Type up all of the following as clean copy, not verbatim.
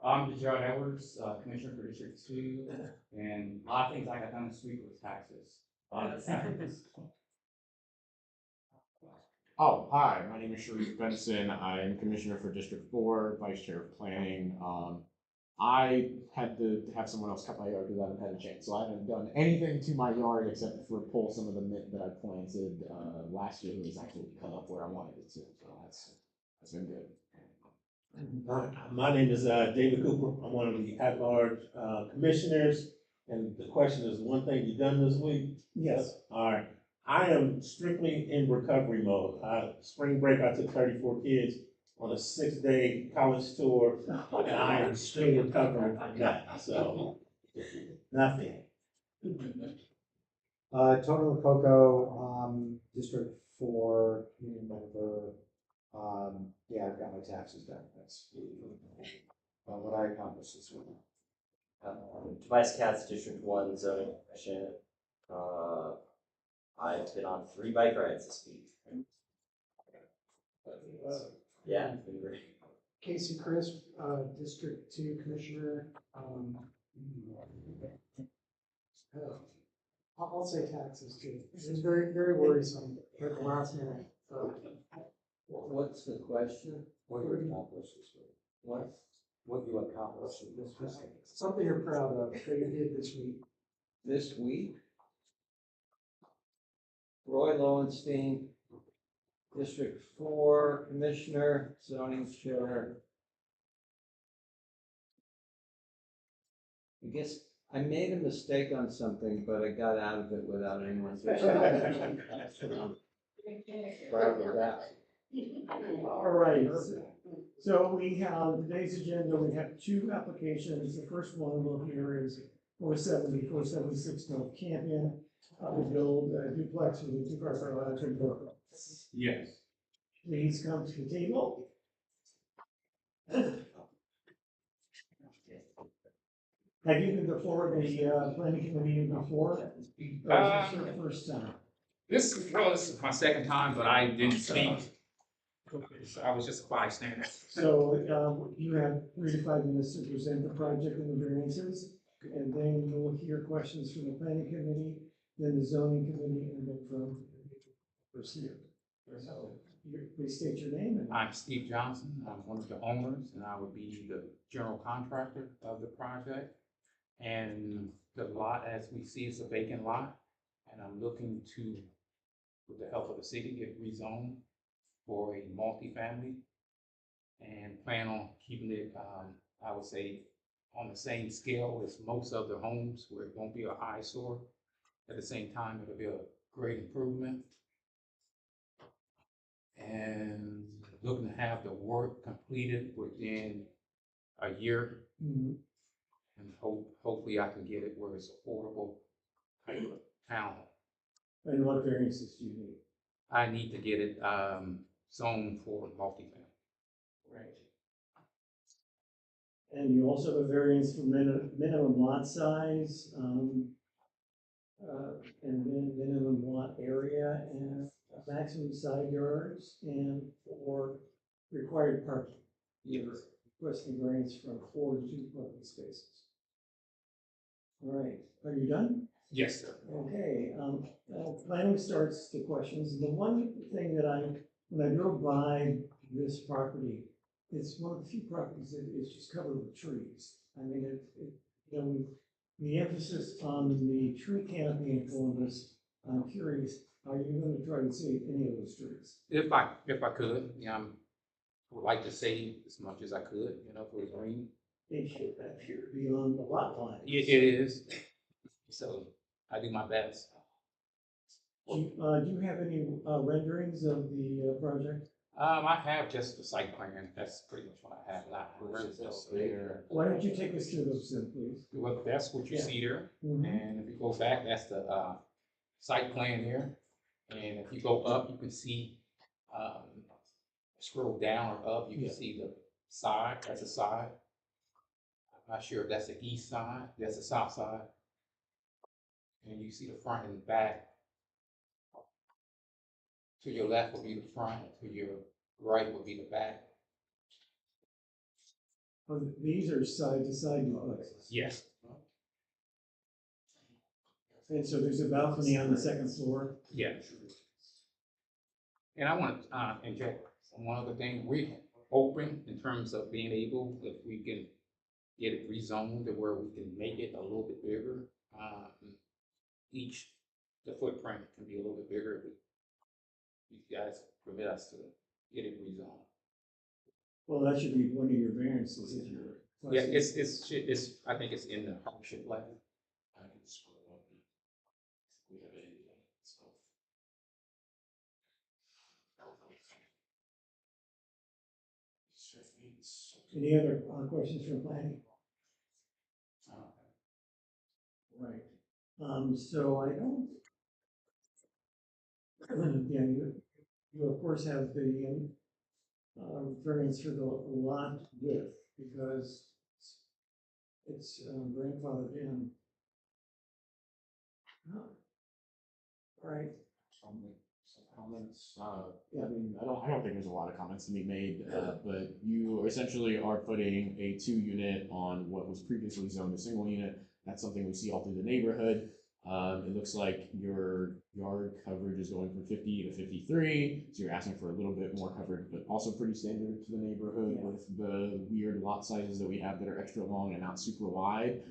I'm Gerald Edwards, Commissioner for District 2, and a lot of things I got done this week was taxes. Oh, hi, my name is Sharif Benson. I am Commissioner for District 4, Vice Chair of Planning. I had to have someone else cut my yard because I haven't had a chance. So I haven't done anything to my yard except for pull some of the mint that I planted last year. It was actually cut up where I wanted it to. So that's been good. My name is David Cooper. I'm one of the at-large commissioners. And the question is, one thing you done this week? Yes. All right. I am strictly in recovery mode. Spring break, I took 34 kids on a 6-day college tour, and I am still recovering from that. So, nothing. Tony Lococo, District 4, union member. Yeah, I've got my taxes done. That's what I accomplished this week. Tobias Katz, District 1 zoning commission. I've been on 3 bike rides this week. Yeah, it's been great. Casey Chris, District 2 Commissioner. I'll say taxes too. It's very, very worrisome at the last minute. What's the question? What you accomplished this week? What you accomplished this week? Something you're proud of that you did this week. This week? Roy Lowenstein, District 4 Commissioner, Zoning Chair. I guess I made a mistake on something, but I got out of it without anyone saying. Proud of that. All right, so we have today's agenda, we have 2 applications. The first one we'll hear is 476 North Campion, the build duplex with a 2-car garage and door. Yes. Please come to the table. Have you been before the planning committee before? Or is this your first time? This is my second time, but I didn't speak. So I was just a bystander. So you have 3 to 5 minutes to present the project and the variances, and then you'll hear questions from the planning committee, then the zoning committee, and then from proceed. So please state your name. And I'm Steve Johnson. I'm one of the owners, and I would be the general contractor of the project. And the lot, as we see, is a vacant lot, and I'm looking to, with the help of the city, get rezoned for a multifamily, and plan on keeping it, I would say, on the same scale as most other homes, where it won't be an eyesore. At the same time, it'll be a great improvement. And looking to have the work completed within a year. Mhm. And hopefully I can get it where it's affordable type of town. And what variances do you need? I need to get it zoned for multifamily. Right. And you also have a variance for minimum lot size, and then minimum lot area and maximum side yards and for required parking. You're requesting variance from 4 to 2 parking spaces. All right, are you done? Yes, sir. Okay, planning starts the questions. The one thing that when I drove by this property, it's one of the few properties that is just covered with trees. I mean, the emphasis on the tree canopy in Columbus, I'm curious, are you going to try to save any of those trees? If I could, I would like to save as much as I could, for the green. They should appear to be on the lot line. It is. So I do my best. Do you have any renderings of the project? I have just the site plan. That's pretty much what I have. Not really just there. Why don't you take us through those then, please? Well, that's what you see there. Mhm. And if you go back, that's the site plan here. And if you go up, you can see, scroll down or up, you can see the side. That's the side. I'm not sure if that's the east side. That's the south side. And you see the front and the back. To your left will be the front. To your right will be the back. Oh, these are side-to-side duplexes. Yes, And so there's a balcony on the second floor. yeah. And I want to inject one other thing. We're open in terms of being able, if we can get it rezoned to where we can make it a little bit bigger. The footprint can be a little bit bigger if you guys permit us to get it rezoned. Well, that should be one of your variances if you're. Yeah, it's, I think it's in the hardship level. I can scroll up. We have it, so. Any other questions from planning? Right. So I don't. Yeah, you of course have the variance for the lot width because it's grandfathered in. Huh. All right. Some comments, I mean, I don't think there's a lot of comments to be made, but you essentially are putting a 2-unit on what was previously zoned a single unit. That's something we see all through the neighborhood. It looks like your yard coverage is going from 50 to 53, so you're asking for a little bit more coverage, but also pretty standard to the neighborhood with the weird lot sizes that we have that are extra long and not super wide.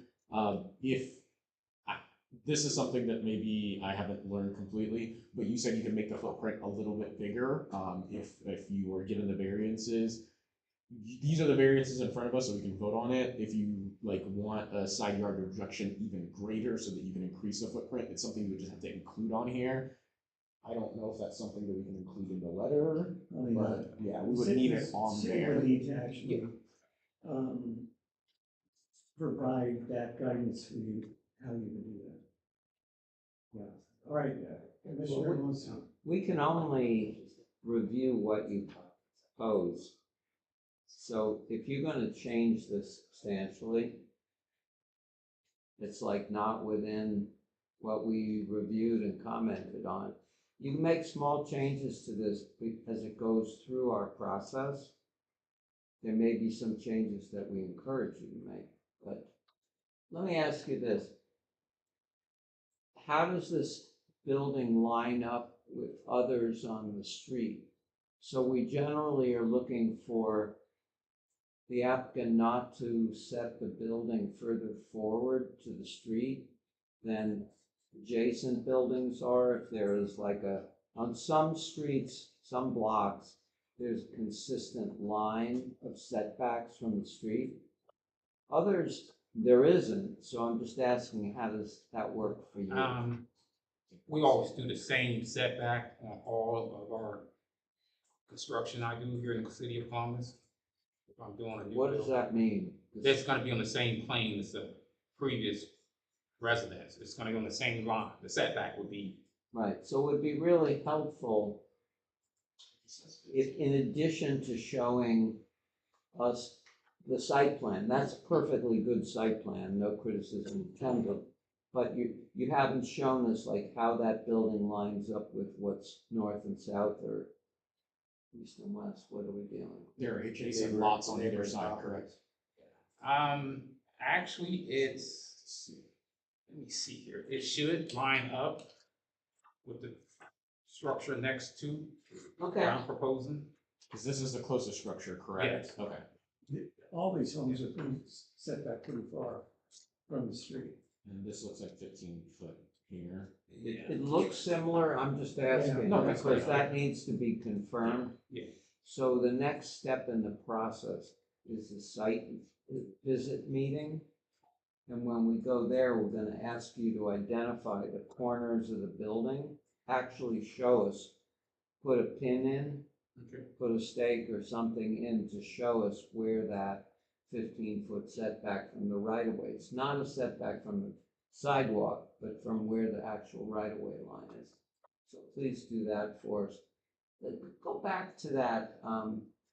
This is something that maybe I haven't learned completely, but you said you could make the footprint a little bit bigger if you were given the variances. These are the variances in front of us, so we can vote on it. If you want a side yard reduction even greater so that you can increase the footprint, it's something you would just have to include on here. I don't know if that's something that we can include in the letter, but yeah, we would need it on City there. would need to actually provide that guidance for you, how you can do that. Yeah. All right, Commissioner Alonso. We can only review what you propose. So if you're gonna change this substantially, it's like not within what we reviewed and commented on. You can make small changes to this as it goes through our process. There may be some changes that we encourage you to make, but let me ask you this. How does this building line up with others on the street? So we generally are looking for the applicant not to set the building further forward to the street than adjacent buildings are. If there is on some streets, some blocks, there's a consistent line of setbacks from the street. Others, there isn't, so I'm just asking, how does that work for you? We always do the same setback on all of our construction I do here in the city of Columbus. If I'm doing a new What does building. that mean? It's gonna be on the same plane as the previous residence. It's gonna be on the same line. The setback would be. Right, so it would be really helpful if, in addition to showing us the site plan, that's a perfectly good site plan, no criticism intended, but you haven't shown us how that building lines up with what's north and south or east and west. What are we dealing with? There are adjacent lots on either side, correct? Actually, let me see here. It should line up with the structure next to what I'm proposing. Because this is the closest structure, correct? Yes. Okay. All these homes are set back pretty far from the street. And this looks like 15 foot here. It looks similar, I'm just asking, No, that's because great. that needs to be confirmed. Yeah. So the next step in the process is the site visit meeting. And when we go there, we're gonna ask you to identify the corners of the building, actually show us, put a pin in, Okay. put a stake or something in to show us where that 15-foot setback from the right-of-way. It's not a setback from the sidewalk, but from where the actual right-of-way line is. So please do that for us. Go back to that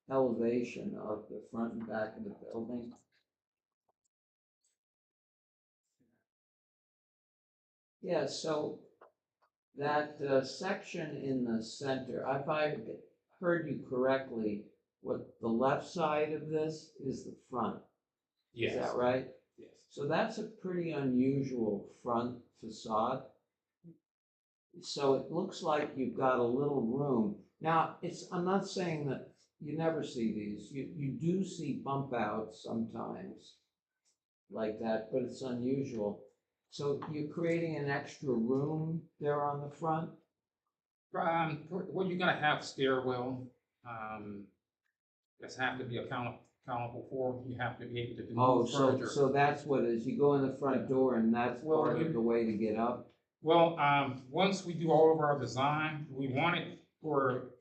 elevation of the front and back of the building. Yeah, so that section in the center, if I heard you correctly, what the left side of this is the front. Yes. Is that right? Yes. So that's a pretty unusual front facade. So it looks like you've got a little room. Now, I'm not saying that you never see these. You do see bump outs sometimes like that, but it's unusual. So you're creating an extra room there on the front? Well, you're gonna have stairwell, that's have to be accountable for. You have to be able to Oh, move so, furniture. so that's what it is. You go in the front door and that's Well, part of the way to get up? Well, once we do all of our design, we want it for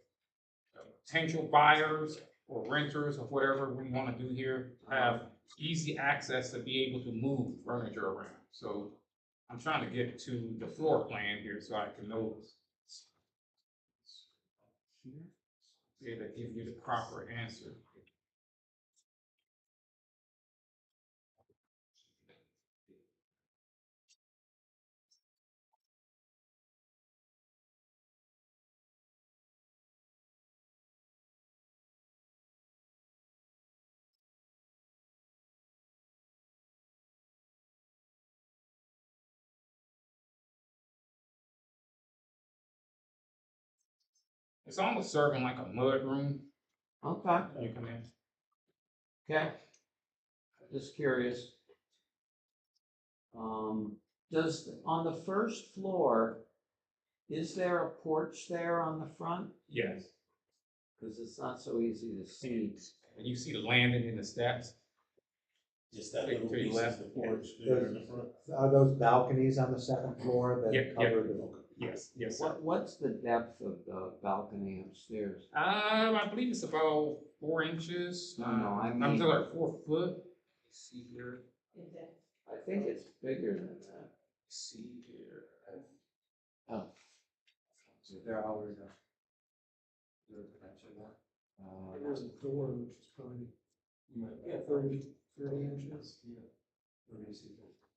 potential buyers or renters or whatever we wanna do here, have easy access to be able to move furniture around. So I'm trying to get to the floor plan here so I can know. Be able to give you the proper answer. It's almost serving like a mud room. Okay, You come in. okay. Just curious. On the first floor, is there a porch there on the front? Yes. Because it's not so easy to see. And you see the landing and the steps. Just that To little your piece left. of the porch there in the front. Are those balconies on the second floor Yeah, that cover the? Yes, yes, sir. What's the depth of the balcony upstairs? I believe it's about 4 inches. No, I I'm mean- sorry, 4 foot. Let's see here. I think it's bigger than that. Let's see here. Oh, So they're always, There's a door, which is probably, 30 inches.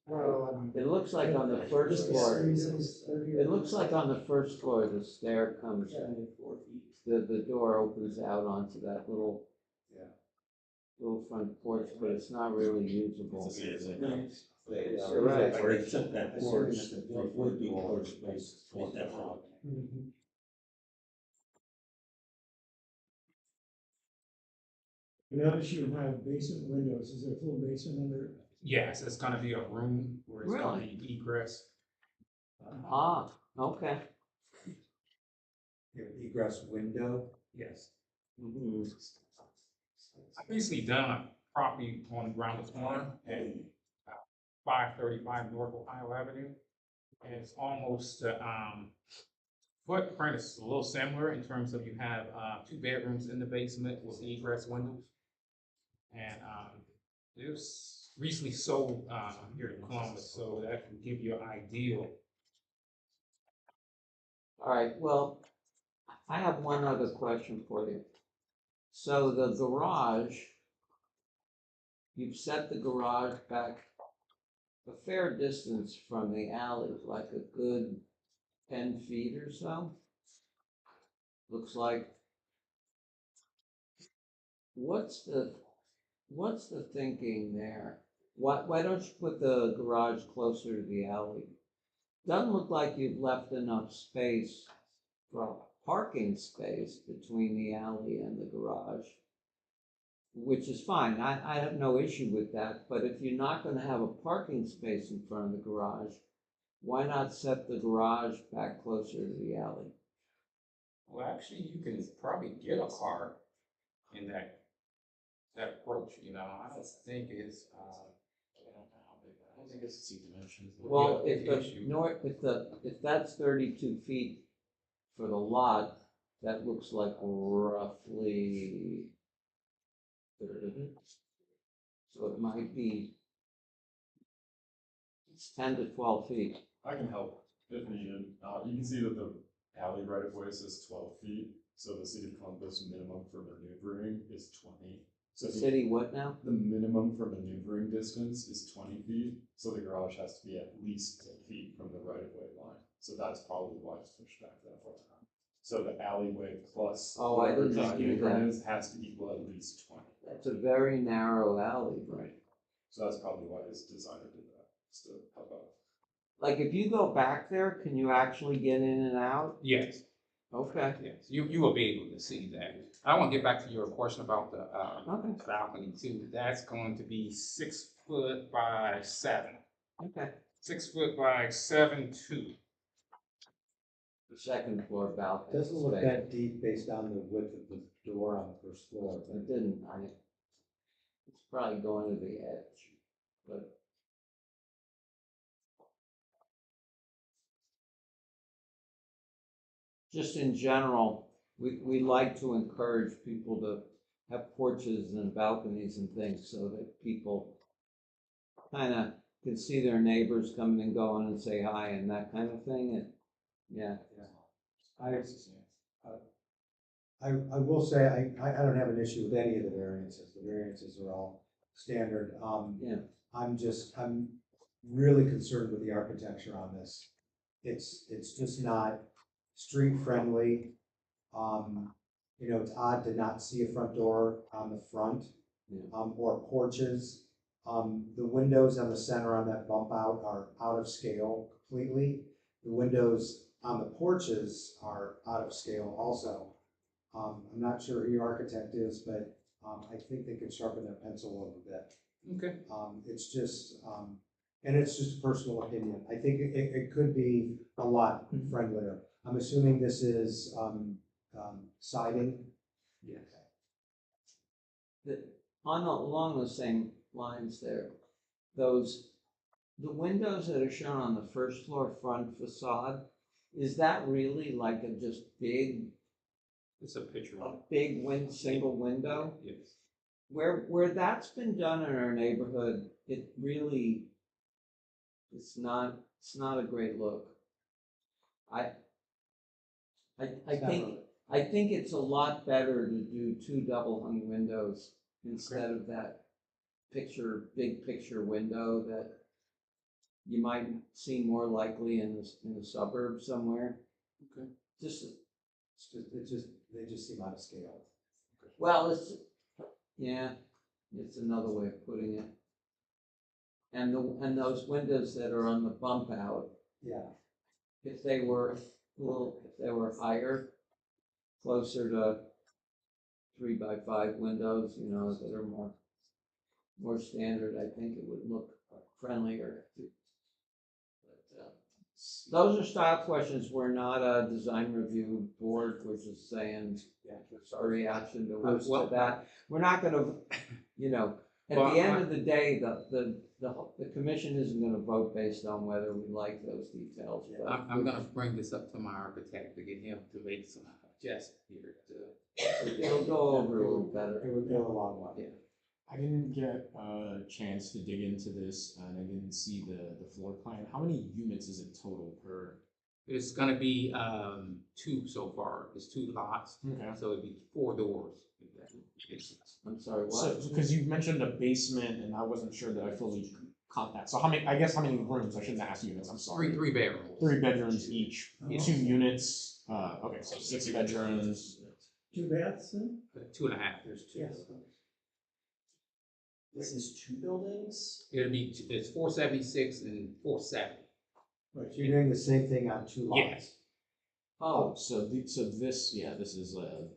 Well, I mean. it looks like on the first Just the floor, seasons, 30 it looks like on the first floor, the stair comes, the door opens out onto that little, little front porch, but it's not really usable. You're right. Where they took that porch, that would be porch space on that front. Mhm. Notice you have basement windows, is there a full basement under? Yes, it's gonna be a room where it's gonna be egress. Ah, okay. egress window. Yes. Mhm. I've recently done a property on ground floor at 535 North Ohio Avenue. And it's almost, footprint is a little similar in terms of you have, 2 bedrooms in the basement with egress windows. And, it was recently sold, here in Columbus, so that can give you an idea. All right, well, I have one other question for you. So the garage, you've set the garage back a fair distance from the alley, like a good 10 feet or so. Looks like. What's the thinking there? Why don't you put the garage closer to the alley? Doesn't look like you've left enough space for parking space between the alley and the garage, which is fine. I have no issue with that, but if you're not gonna have a parking space in front of the garage, why not set the garage back closer to the alley? Well, actually, you can probably get a car in that approach, you know, I don't think it's, I don't think it's C dimensions. Well, Yeah, if the issue. if that's 32 feet for the lot, that looks like roughly 30. So it might be, it's 10 to 12 feet. I can help if needed. You can see that the alley right of way says 12 feet. So the city of Columbus minimum for maneuvering is 20. So The city what now? the minimum for maneuvering distance is 20 feet. So the garage has to be at least 10 feet from the right of way line. So that's probably why it's pushed back that far. So the alleyway plus Oh, I whatever didn't the see apron that. is has to equal at least 20. It's a very narrow alley, right? So that's probably why his designer did that, just to help out. Like, if you go back there, can you actually get in and out? Yes, Okay. yes, you will be able to see that. I want to get back to your question about the, Okay. balcony too. That's going to be 6 foot by 7. Okay. 6 foot by 7 2. The second floor balcony. Doesn't look that deep based on the width of the door on the first floor. It didn't, it's probably going to the edge, but. Just in general, we like to encourage people to have porches and balconies and things so that people kind of can see their neighbors coming and going and say hi and that kind of thing, and, yeah. I will say, I don't have an issue with any of the variances. The variances are all standard. Yeah. I'm really concerned with the architecture on this. It's just not street friendly. It's odd to not see a front door on the front, Yeah. or porches. The windows on the center on that bump out are out of scale completely. The windows on the porches are out of scale also. I'm not sure who your architect is, but I think they could sharpen their pencil a little bit. Okay. It's just, and it's just a personal opinion. I think it could be a lot friendlier. I'm assuming this is siding. Yes. Along the same lines there, the windows that are shown on the first floor front facade, is that really like a just big, It's a picture. single window? Yes. Where that's been done in our neighborhood, it really, it's not a great look. I think it's a lot better to do 2 double hung windows instead of that big picture window that you might see more likely in the suburbs somewhere. Okay. They just seem out of scale. Well, it's another way of putting it. And those windows that are on the bump out, Yeah. if they were higher, closer to 3x5 windows, that are more standard, I think it would look friendlier. But, those are style questions. We're not a design review board. We're just saying, our reaction to that. We're not gonna, at the end of the day, the commission isn't gonna vote based on whether we like those details. But I'm gonna bring this up to my architect to get him to make some adjustments here. it'll go over a little better. It would go a long way. Yeah. I didn't get a chance to dig into this, and I didn't see the floor plan. How many units is it total per? It's gonna be 2 so far. It's 2 lots, Okay. so it'd be 4 doors. I'm sorry, what? So, because you mentioned a basement, and I wasn't sure that I fully caught that. So how many rooms? I shouldn't ask units, I'm sorry. 3 bedrooms. 3 bedrooms each, 2 units, okay, so 6 bedrooms. 2 baths then? 2.5. There's 2. Yes. This is 2 buildings? It's 476 and 470. Right, so you're doing the same thing on 2 lots. Yes. Oh, So this is,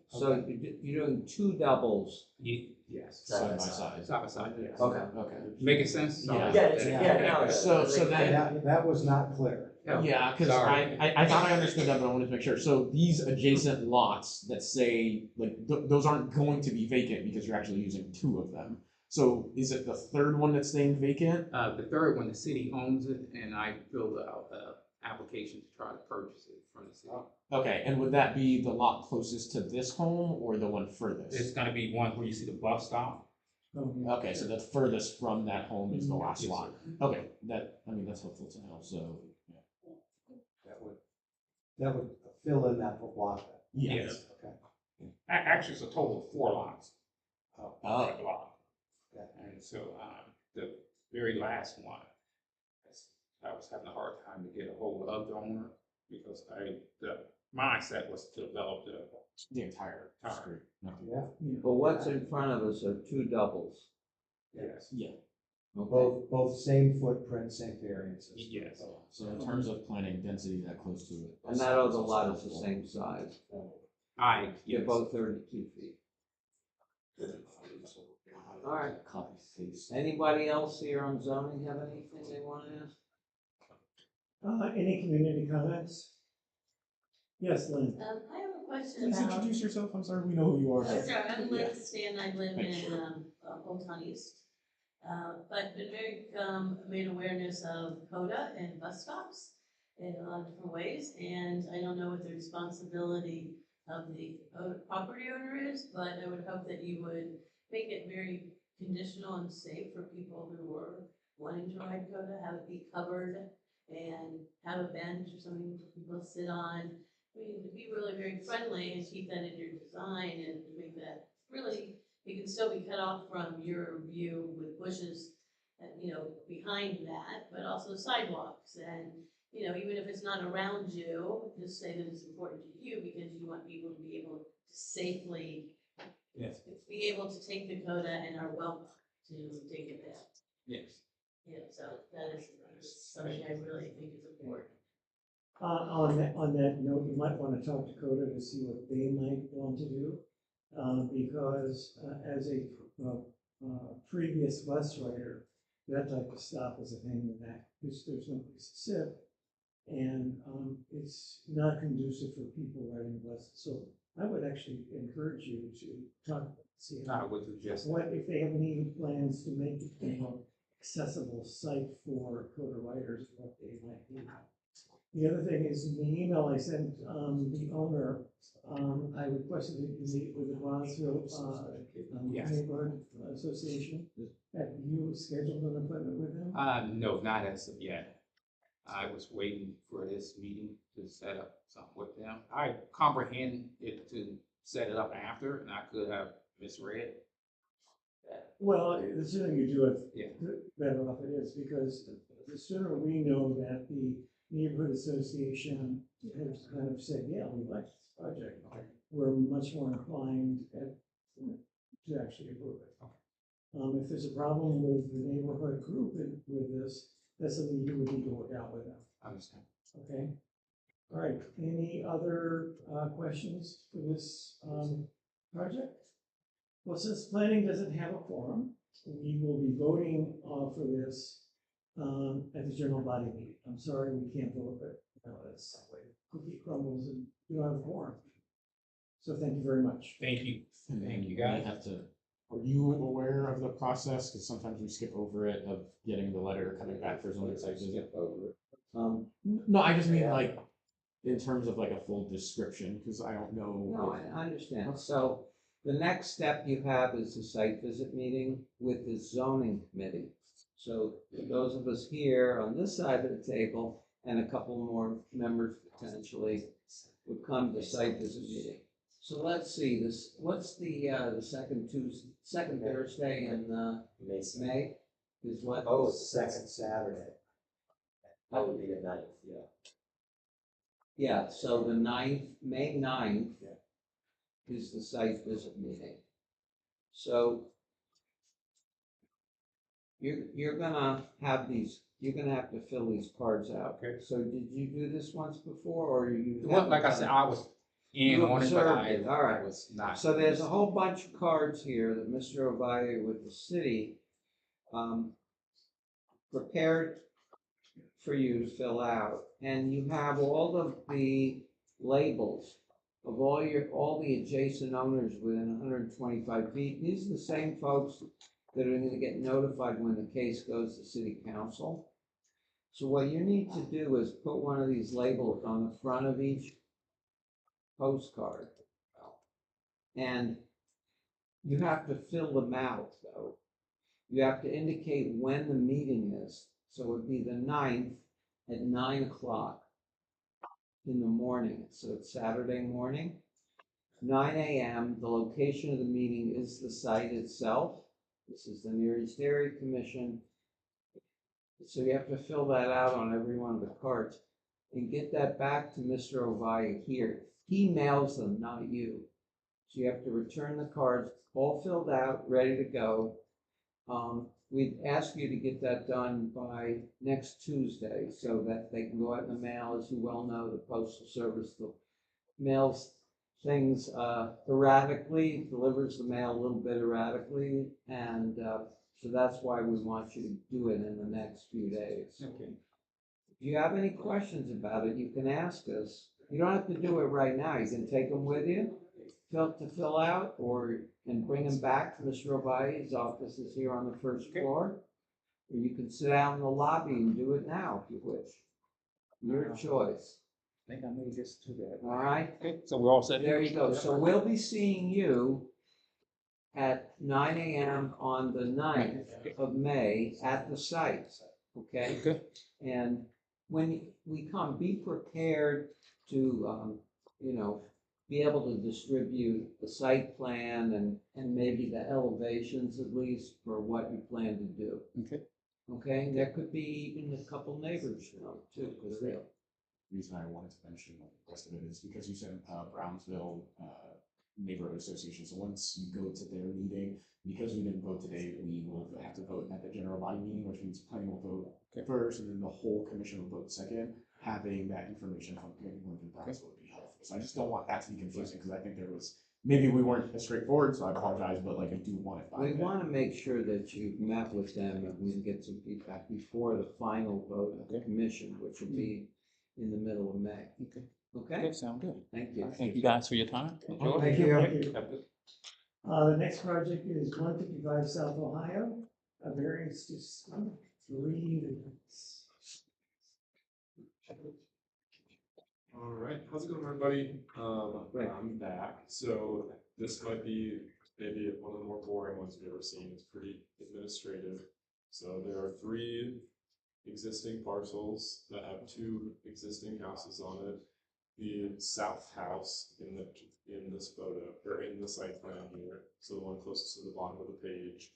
so you're doing 2 doubles. Yes. side by side. Side by side, yes. Okay. Okay. Making sense? Yeah. Yeah, no. So then, That was not clear. yeah, because Sorry. I thought I understood that, but I wanted to make sure. So these adjacent lots that say, like, those aren't going to be vacant because you're actually using 2 of them. So is it the third one that's staying vacant? The third one, the city owns it, and I filled out the application to try to purchase it from the city. Okay, and would that be the lot closest to this home or the one It's furthest? gonna be one where you see the bus stop. Okay, so the furthest from that home is the last Yes, lot. sir. Okay, that's helpful to know, so. That would fill in that whole block. Yes. Okay. Actually, it's a total of 4 lots. Oh. Per block. Okay. And so, the very last one, I was having a hard time to get a hold of the owner because the mindset was to develop The entire street. Yeah. But what's in front of us are 2 doubles. yes. Yeah. Okay. Both same footprint, same variances. Yes. So in terms of planning density that close to it. And that other lot is the same size. Aye, They're yes. both 32 feet. All right. Copy paste. Anybody else here on zoning have anything they want to ask? Any community comments? Yes, Lynn. I have a question Please about. introduce yourself. I'm sorry, we know who you are. Oh, sorry, I'm Lynn Stan, I live in, Old Town East. But been very, made awareness of CODA and bus stops in a lot of different ways. And I don't know what the responsibility of the property owner is, but I would hope that you would make it very conditional and safe for people who are wanting to ride CODA, have it be covered and have a bench or something for people to sit on. I mean, to be really very friendly and keep that in your design and make that really, it can still be cut off from your view with bushes, behind that, but also sidewalks. And, even if it's not around you, just say that it's important to you because you want people to be able to safely Yes. be able to take the CODA and are welcome to take it back. Yes. So that is something I really think is important. On that note, you might want to talk to CODA to see what they might want to do. Because as a previous bus rider, that type of stop is a pain in the neck. There's no place to sit. And it's not conducive for people riding buses. So I would actually encourage you to talk, see I would suggest that. what if they have any plans to make it a more accessible site for CODA riders, what they might do. The other thing is, in the email I sent the owner, I requested that you meet with the Bronzeville Yes. Neighborhood Association. Have you scheduled an appointment with them? No, not as of yet. I was waiting for this meeting to set up something with them. I comprehend it to set it up after, and I could have misread. Well, the sooner you do it, Yeah. the better off it is, because the sooner we know that the neighborhood association has kind of said, yeah, we like this project, we're much more inclined to actually approve it. If there's a problem with the neighborhood group with this, that's something you would need to work out with them, I understand. okay? All right, any other questions for this project? Well, since planning doesn't have a quorum, we will be voting for this at the general body meeting. I'm sorry we can't vote, but that's the way cookie crumbles and we don't have a quorum. So thank you very much. Thank you. Thank you, I guys. have to, are you aware of the process? Because sometimes we skip over it of getting the letter coming back for zoning site visit. No, I just mean like, in terms of like a full description, because I don't know. No, I understand. So the next step you have is the site visit meeting with the zoning committee. So those of us here on this side of the table and a couple more members potentially would come to site visit meeting. So let's see, what's the second Thursday in May is what? Oh, Second Saturday. that would be the 9th, yeah. Yeah, so the 9th, May 9th is the site visit meeting. So you're gonna have to fill these cards out. Okay. So did you do this once before, or you? Well, like I said, I was in You on it, but observed it, all right. I was not. So there's a whole bunch of cards here that Mr. Ovalle with the city prepared for you to fill out. And you have all of the labels of all the adjacent owners within 125 feet. These are the same folks that are gonna get notified when the case goes to city council. So what you need to do is put one of these labels on the front of each postcard. And you have to fill them out, though. You have to indicate when the meeting is. So it would be the 9th at 9 o'clock in the morning. So it's Saturday morning, 9 a.m. The location of the meeting is the site itself. This is the Near East Area Commission. So you have to fill that out on every one of the cards and get that back to Mr. Ovalle here. He mails them, not you. So you have to return the cards all filled out, ready to go. we'd ask you to get that done by next Tuesday so that they can go out in the mail. As you well know, the Postal Service mails things erratically, delivers the mail a little bit erratically, and so that's why we want you to do it in the next few days. Okay. If you have any questions about it, you can ask us. You don't have to do it right now. You can take them with you to fill out, or and bring them back to Mr. Obaye's. His office is here on the first floor. Or you can sit out in the lobby and do it now if you wish. Your choice. I think I may just do that. All right? Okay, so we're all set? There you go. So we'll be seeing you at 9 a.m. on the 9th of May at the site, okay? Okay. And when we come, be prepared to, be able to distribute the site plan and maybe the elevations at least for what you plan to do. Okay. Okay, and there could be even a couple neighbors, too, because they'll. Reason I wanted to mention the rest of it is because you said Brownsville Neighborhood Association. So once you go to their meeting, because we didn't vote today, we will have to vote at the general body meeting, which means planning will vote first, and then the whole commission will vote second. Having that information from everyone in Brownsville would be helpful. So I just don't want that to be confusing because I think there was maybe we weren't as straightforward. So I apologize, but like I do want it. We want to make sure that you've met with them and we get some feedback before the final vote of the commission, which will be in the middle of May. Okay. Okay? Okay, sound good. Thank you. Thank you guys for your time. Enjoy. Thank you. Have a good- The next project is 155 South Ohio, a variance to 3 units. All right, how's it going, everybody? I'm back. So this might be maybe one of the more boring ones we've ever seen. It's pretty administrative. So there are 3 existing parcels that have 2 existing houses on it. The south house in this photo, or in the site plan here, so the one closest to the bottom of the page,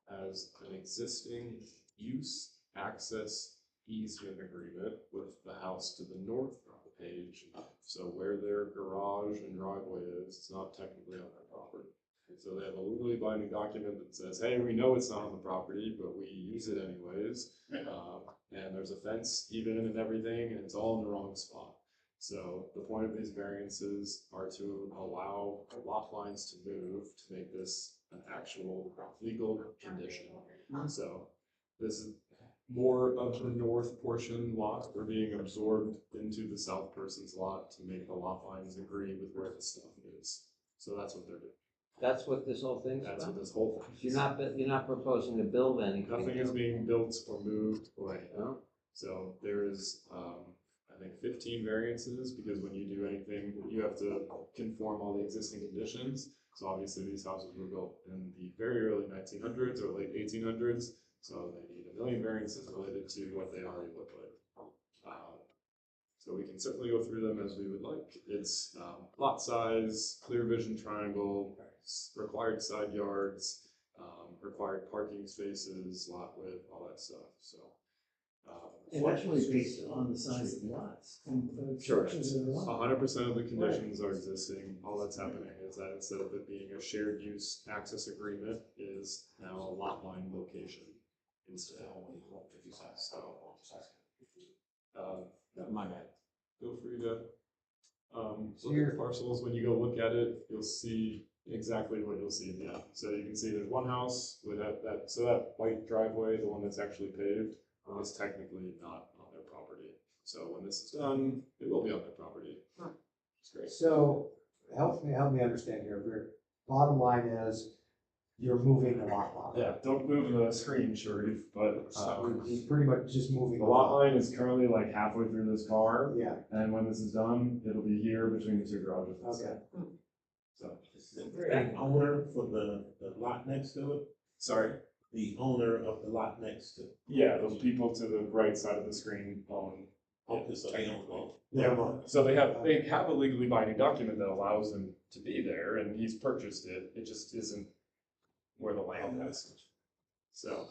has an existing use access easement agreement with the house to the north of the page. So where their garage and driveway is, it's not technically on their property. And so they have a legally binding document that says, hey, we know it's not on the property, but we use it anyways. And there's a fence even and everything, and it's all in the wrong spot. So the point of these variances are to allow lot lines to move to make this an actual legal condition. So this is more of the north portion lot are being absorbed into the south person's lot to make the lot lines agree with where the stuff is. So that's what they're doing. That's what this whole thing's That's about? what this whole thing is. You're not proposing to build anything? Nothing is being built or moved or anything. No? So there is, I think 15 variances, because when you do anything, you have to conform all the existing conditions. So obviously these houses were built in the very early 1900s or late 1800s. So they need a million variances related to what they already look like. So we can certainly go through them as we would like. It's lot size, clear vision triangle, required side yards, required parking spaces, lot width, all that stuff. So. And that's really based on the size of the lots. And the structures of the lot. 100% of the conditions are existing. All that's happening is that instead of it being a shared use access agreement, is now a lot line location instead. My bad. Feel free to look at the parcels. When you go look at it, you'll see exactly what you'll see in the end. So you can see there's one house with that white driveway, the one that's actually paved, is technically not on their property. So when this is done, it will be on their property. It's great. So help me understand here. Your bottom line is you're moving the lot line. Yeah, don't move the screen, Sharif, but He's pretty much just moving. the lot line is currently like halfway through this car. Yeah, And when this is done, it'll be here between the 2 garages. okay. So, That owner for the lot next to it, sorry. the owner of the lot next to it. Yeah, those people to the right side of the screen own. Okay, so they don't know. Yeah, so they have a legally binding document that allows them to be there, and he's purchased it. It just isn't where the land is. So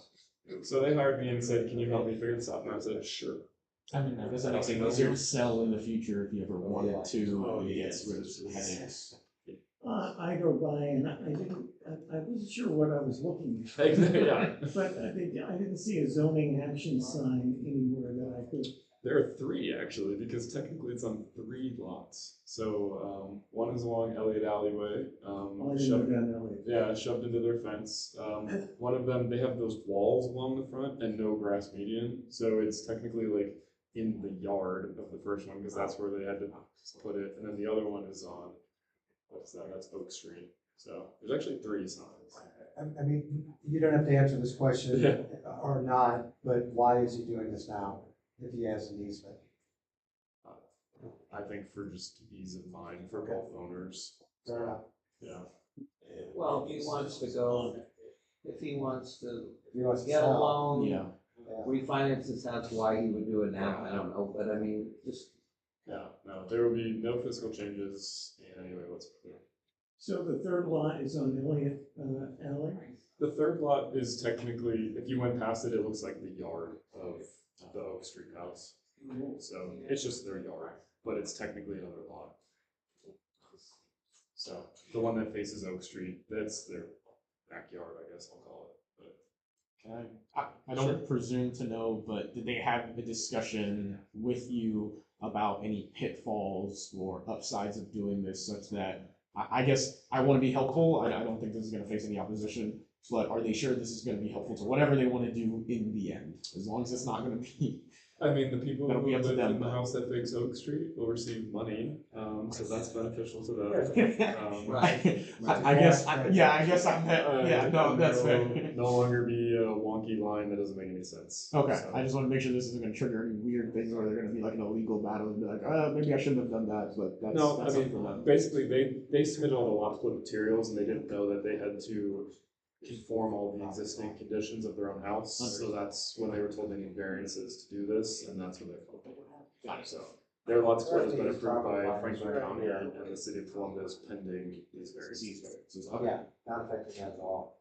they hired me and said, "Can you help me figure this out?" And I said, "Sure." I mean, that doesn't make it easier to sell in the future if you ever wanted to. It's rid of some headaches. I drove by and I wasn't sure what I was looking at. Yeah. But I didn't see a zoning action sign anywhere that I could. There are three actually, because technically it's on 3 lots. So one is along Elliott Alleyway. I didn't Shoved, go down that way. yeah, shoved into their fence. One of them, they have those walls along the front and no grass median. So it's technically like in the yard of the first one, because that's where they had to put it. And then the other one is on, what's that? That's Oak Street. So there's actually 3 signs. I mean, you don't have to answer this question Yeah. or not, but why is he doing this now if he has an easement? I think for just ease of mind for both owners. Fair enough. Yeah. Well, if he wants to go, if he wants to If he wants to get a sell. loan, Yeah. refinance his house, why he would do it now, I don't know, but I mean, just, Yeah, no, there will be no fiscal changes anyway, let's put it. So the third lot is on Elliott Alley? The third lot is technically, if you went past it, it looks like the yard of the Oak Street house. So it's just their yard, but it's technically another lot. So the one that faces Oak Street, that's their backyard, I guess I'll call it. But I don't presume to know, but did they have a discussion with you about any pitfalls or upsides of doing this such that, I guess I want to be helpful, I don't think this is going to face any opposition, but are they sure this is going to be helpful to whatever they want to do in the end, as long as it's not going to be. I mean, the people That'll who be up to live them, in the but- house that faces Oak Street will receive money, so that's beneficial to them. I guess, yeah, no, that's There will fair. no longer be a wonky line that doesn't make any sense. Okay, So- I just want to make sure this isn't going to trigger any weird things where they're going to be like an illegal battle and be like, maybe I shouldn't have done that, but No, that's I up for mean, them. basically, they submitted all the lot split materials and they didn't know that they had to conform all the existing conditions of their own house. So that's when they were told they need variances to do this, and that's when they filled it. So their lot split has been approved by Franklin County and the city of Columbus pending these variances. Yeah, not affecting that at all.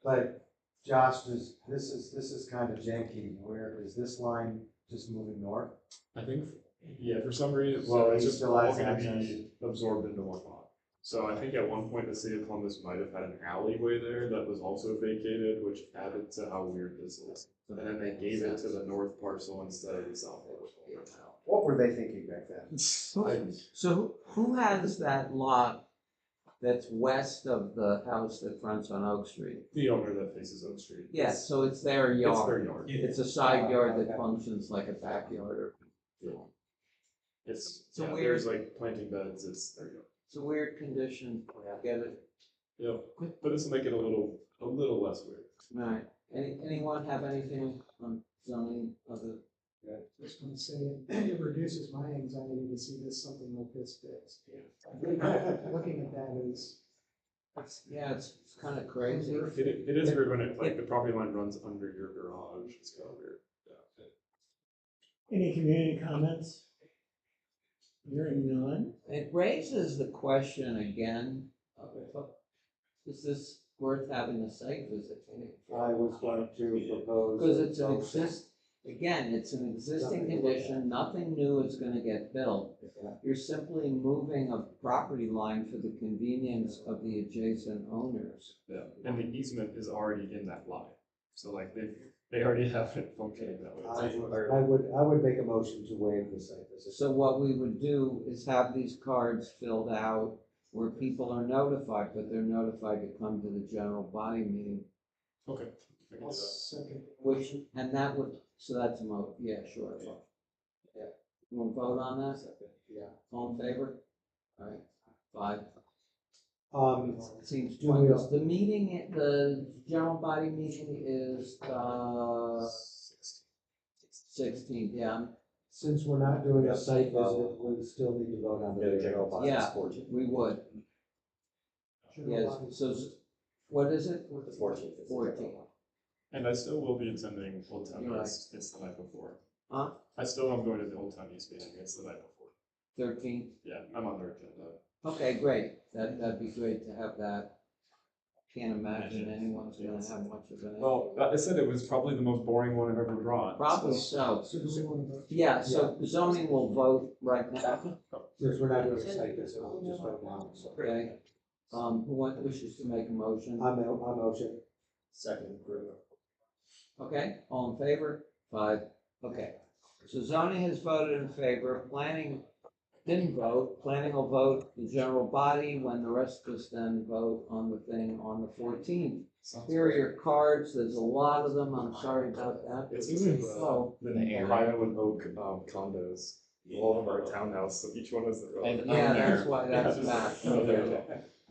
But Josh, this is kind of janky. Where is this line just moving north? I think, yeah, for some reason, So well, it's he just still all has gonna access. be absorbed into one lot. So I think at one point the city of Columbus might have had an alleyway there that was also vacated, which added to how weird this is. And then they gave it to the north parcel instead of the south parcel. What were they thinking back then? so who has that lot that's west of the house that fronts on Oak Street? The owner that faces Oak Street. Yes, so it's their It's their yard. yard. It's a side yard that functions like a backyard or. It's, So yeah, weird. there's like planting beds, it's their yard. It's a weird condition, get it? Yeah, but this will make it a little less weird. Right, anyone have anything on zoning other? Just want to say, it reduces my anxiety to see this, something like this fixed. Looking at that is, Yeah, it's kind of crazy. It is weird when it, like, the property line runs under your garage, it's kind of weird. Yeah. Any community comments? Hearing none? It raises the question again, is this worth having a site visit? I was going to propose. Because it's it's an existing condition, nothing new is gonna get built. You're simply moving a property line for the convenience of the adjacent owners. Yeah, and the easement is already in that line, so like they already have it functioning that way. I would make a motion to waive the site visit. So what we would do is have these cards filled out where people are notified, but they're notified to come to the general body meeting, Okay. I can do that. second, which, and that would, so that's a yeah, sure. Yeah. You want to vote on that? Yeah. All in favor? All right, 5. Seems Do we- pointless. The meeting, the general body meeting is, 16th, yeah. Since we're not doing a site visit, we still need to vote on the general body. Yeah, we would. Yes, so, what is it? The 14th. 14. And I still will be attending Old Town You're right. East, it's the night before. Huh? I still am going to the Old Town East meeting, it's the night before. 13th? Yeah, I'm on their agenda. Okay, great. That'd be great to have that. Can't imagine anyone's gonna have much of an. Well, I said it was probably the most boring one I've ever brought. Probably so. so do we want to vote? Yeah, so zoning will vote right now, Since we're not doing a site visit, we'll just vote now. okay? wishes to make a motion? I motion. Second approval. Okay, all in favor? 5, okay. So zoning has voted in favor, planning didn't vote, planning will vote the general body when the rest of us then vote on the thing on the 14th. Here are your cards, there's a lot of them, I'm sorry about that. It's even So, the Ohio and Oak condos, all of our townhouses, so each one has their own. And yeah, owner. that's why that's back.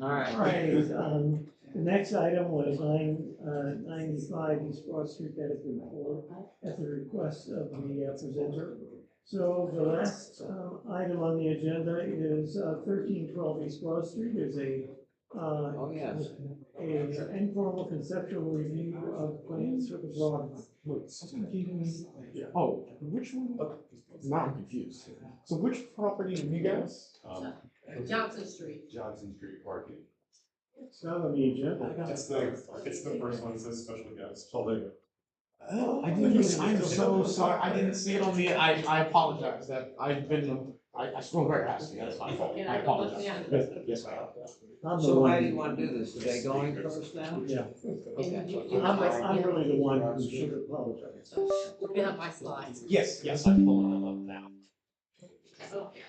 All All right, right, the next item was 95 East Broad Street, that has been pulled at the request of the presenter. So the last item on the agenda is 1312 East Broad Street is oh, yes. a informal conceptual review of plans for the Broad. Oh, which one? Now I'm confused. So which property are you guys? Johnson Street. Johnson Street parking. It's not on the agenda. It's the first one that says special guest. Oh, I didn't, I'm so sorry, I didn't see it on the, I apologize, that I've been, I scrolled right past you, that's my fault, Can I I go look apologize. down? Yes, ma'am. I'm the So one- how do you want to do this? Today going first now? Yeah, Okay. I'm really the one who should apologize. Looking at my slides. Yes, I'm pulling them up now. Okay.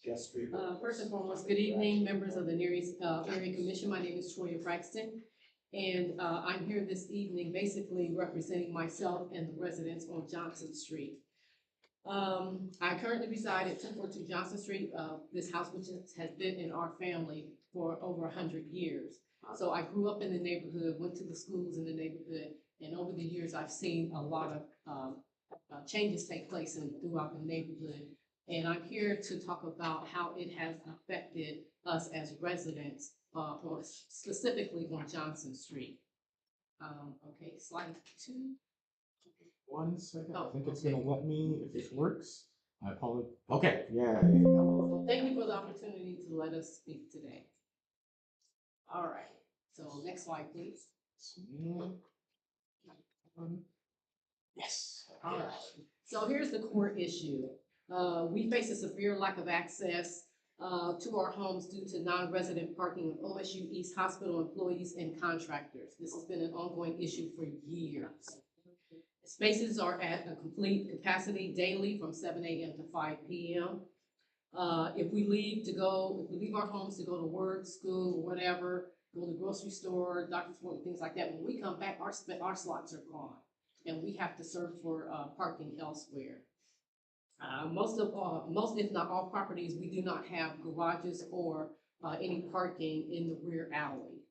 Yes, Street. First and foremost, good evening, members of the NEAC Area Commission. My name is Troya Braxton. And I'm here this evening basically representing myself and the residents on Johnson Street. I currently reside at 242 Johnson Street. This house, which has been in our family for over 100 years. So I grew up in the neighborhood, went to the schools in the neighborhood, and over the years I've seen a lot of changes take place throughout the neighborhood. And I'm here to talk about how it has affected us as residents, or specifically on Johnson Street. Okay, slide 2. 1 second, I Oh, think it's okay. gonna let me, if it works, I apologize. Okay, yeah. So thank you for the opportunity to let us speak today. All right, so next slide, please. Yes. All right, so here's the core issue. We face a severe lack of access to our homes due to non-resident parking of OSU East Hospital employees and contractors. This has been an ongoing issue for years. Spaces are at a complete capacity daily from 7 a.m. to 5 p.m. If we leave our homes to go to work, school, whatever, go to the grocery store, doctor's appointment, things like that, when we come back, our slots are gone, and we have to search for parking elsewhere. Most, if not all properties, we do not have garages or any parking in the rear alley.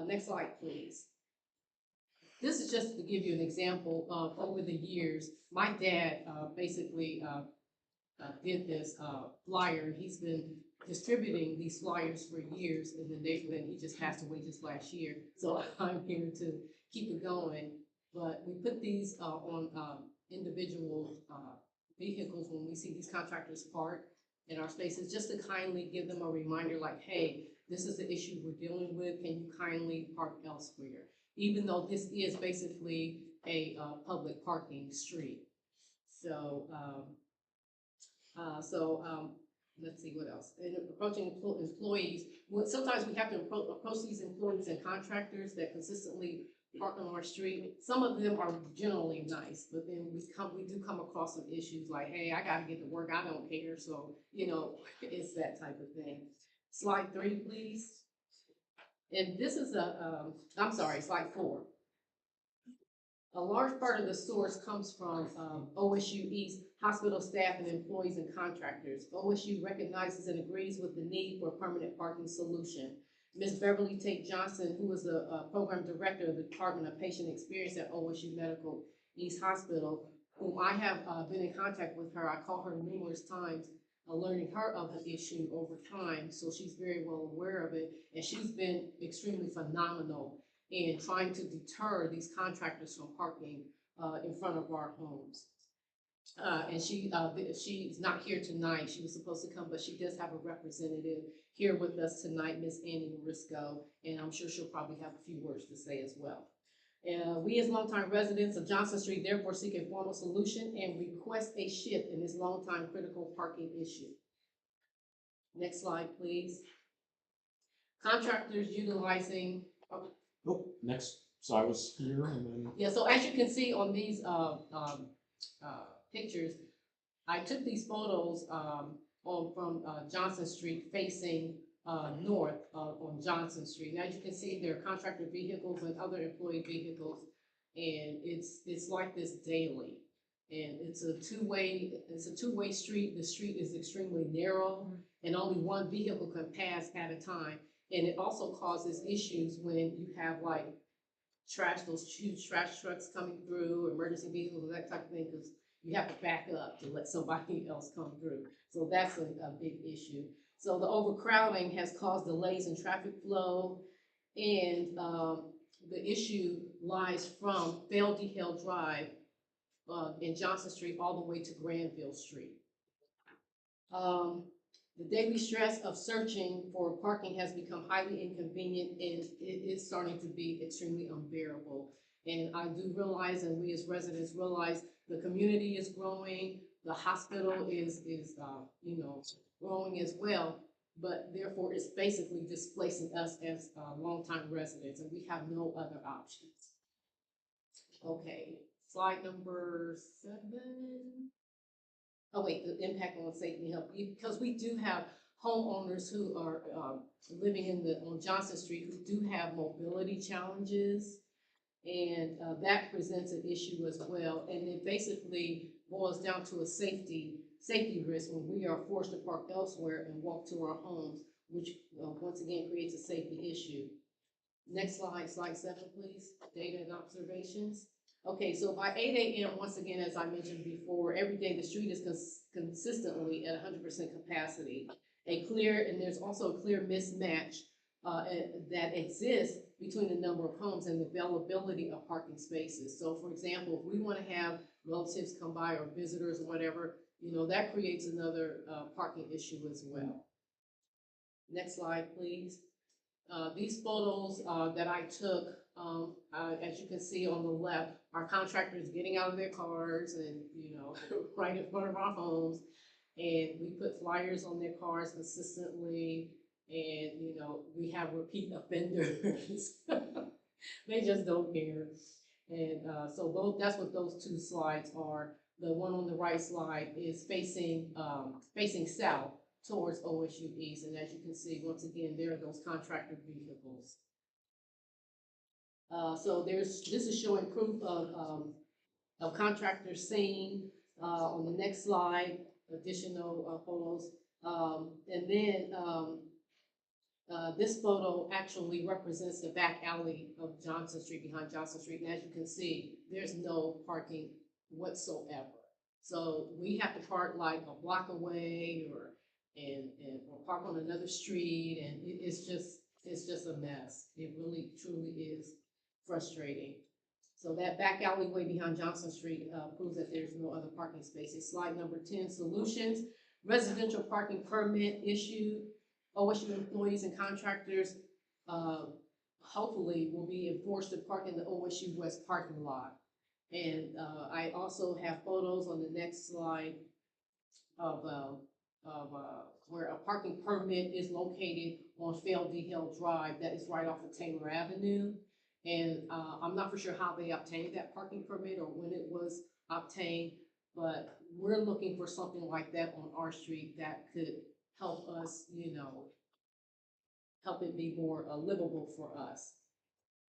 Next slide, please. This is just to give you an example of over the years, my dad basically did this flyer. He's been distributing these flyers for years in the neighborhood. He just passed away just last year. So I'm here to keep it going. But we put these on individual vehicles when we see these contractors park in our spaces, just to kindly give them a reminder like, hey, this is the issue we're dealing with. Can you kindly park elsewhere? Even though this is basically a public parking street. So, let's see what else. And approaching employees, sometimes we have to approach these employees and contractors that consistently park on our street. Some of them are generally nice, but then we do come across some issues like, hey, I gotta get to work, I don't care. So, it's that type of thing. Slide 3, please. And this is slide 4. A large part of the source comes from OSU East hospital staff and employees and contractors. OSU recognizes and agrees with the need for a permanent parking solution. Ms. Beverly Tate Johnson, who is the program director of the Department of Patient Experience at OSU Medical East Hospital, whom I have been in contact with her. I called her numerous times, alerting her of the issue over time, so she's very well aware of it, and she's been extremely phenomenal in trying to deter these contractors from parking in front of our homes. And she's not here tonight. She was supposed to come, but she does have a representative here with us tonight, Ms. Annie Morisco, and I'm sure she'll probably have a few words to say as well. We as longtime residents of Johnson Street therefore seek a formal solution and request a shift in this longtime critical parking issue. Next slide, please. Contractors utilizing, Nope, next, so I was here and then, yeah, so as you can see on these, pictures, I took these photos, from Johnson Street facing, north, on Johnson Street. And as you can see, there are contractor vehicles and other employee vehicles, and it's like this daily. And it's a two-way street. The street is extremely narrow, and only one vehicle can pass at a time. And it also causes issues when you have like those huge trash trucks coming through, emergency vehicles, that type of thing, because you have to back up to let somebody else come through. So that's a big issue. So the overcrowding has caused delays in traffic flow, and the issue lies from Valdez Hill Drive in Johnson Street all the way to Granville Street. The daily stress of searching for parking has become highly inconvenient, and it is starting to be extremely unbearable. And I do realize, and we as residents realize, the community is growing, the hospital is growing as well, but therefore it's basically displacing us as longtime residents, and we have no other options. Okay, slide number 7. Oh wait, the impact on safety and health, because we do have homeowners who are living on Johnson Street who do have mobility challenges, and that presents an issue as well. And it basically boils down to a safety risk when we are forced to park elsewhere and walk to our homes, which once again creates a safety issue. Next slide, slide 7, please. Data and observations. Okay, so by 8 a.m., once again, as I mentioned before, every day the street is consistently at 100% capacity. And there's also a clear mismatch that exists between the number of homes and the availability of parking spaces. So for example, if we want to have relatives come by or visitors or whatever, that creates another parking issue as well. Next slide, please. These photos that I took, as you can see on the left, our contractors getting out of their cars and, right in front of our homes. And we put flyers on their cars consistently. And, we have repeat offenders. They just don't care. And so that's what those 2 slides are. The one on the right slide is facing south towards OSU East. And as you can see, once again, there are those contractor vehicles. So this is showing proof of contractors seen on the next slide, additional photos. And then this photo actually represents the back alley of Johnson Street, behind Johnson Street. And as you can see, there's no parking whatsoever. So we have to park like a block away or park on another street, and it's just a mess. It really truly is frustrating. So that back alleyway behind Johnson Street proves that there's no other parking spaces. Slide number 10, solutions. Residential parking permit issued. OSU employees and contractors hopefully will be enforced to park in the OSU West parking lot. And I also have photos on the next slide of where a parking permit is located on Valdez Hill Drive that is right off of Taylor Avenue. And I'm not for sure how they obtained that parking permit or when it was obtained, but we're looking for something like that on our street that could help us, help it be more livable for us.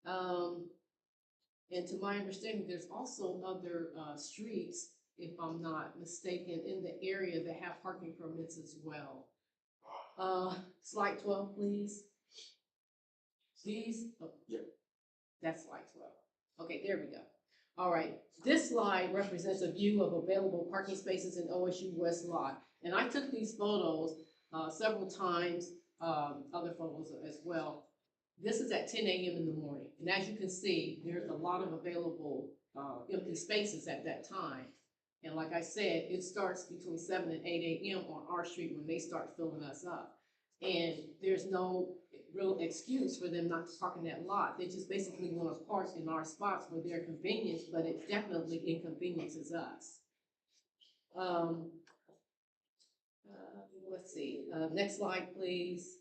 And to my understanding, there's also other streets, if I'm not mistaken, in the area that have parking permits as well. Slide 12, please. That's slide 12. Okay, there we go. All right, this slide represents a view of available parking spaces in OSU West lot. And I took these photos several times, other photos as well. This is at 10 a.m. in the morning. And as you can see, there's a lot of available empty spaces at that time. And like I said, it starts between 7 and 8 a.m. on our street when they start filling us up. And there's no real excuse for them not to park in that lot. They just basically want to park in our spots for their convenience, but it definitely inconveniences us. Let's see, next slide, please.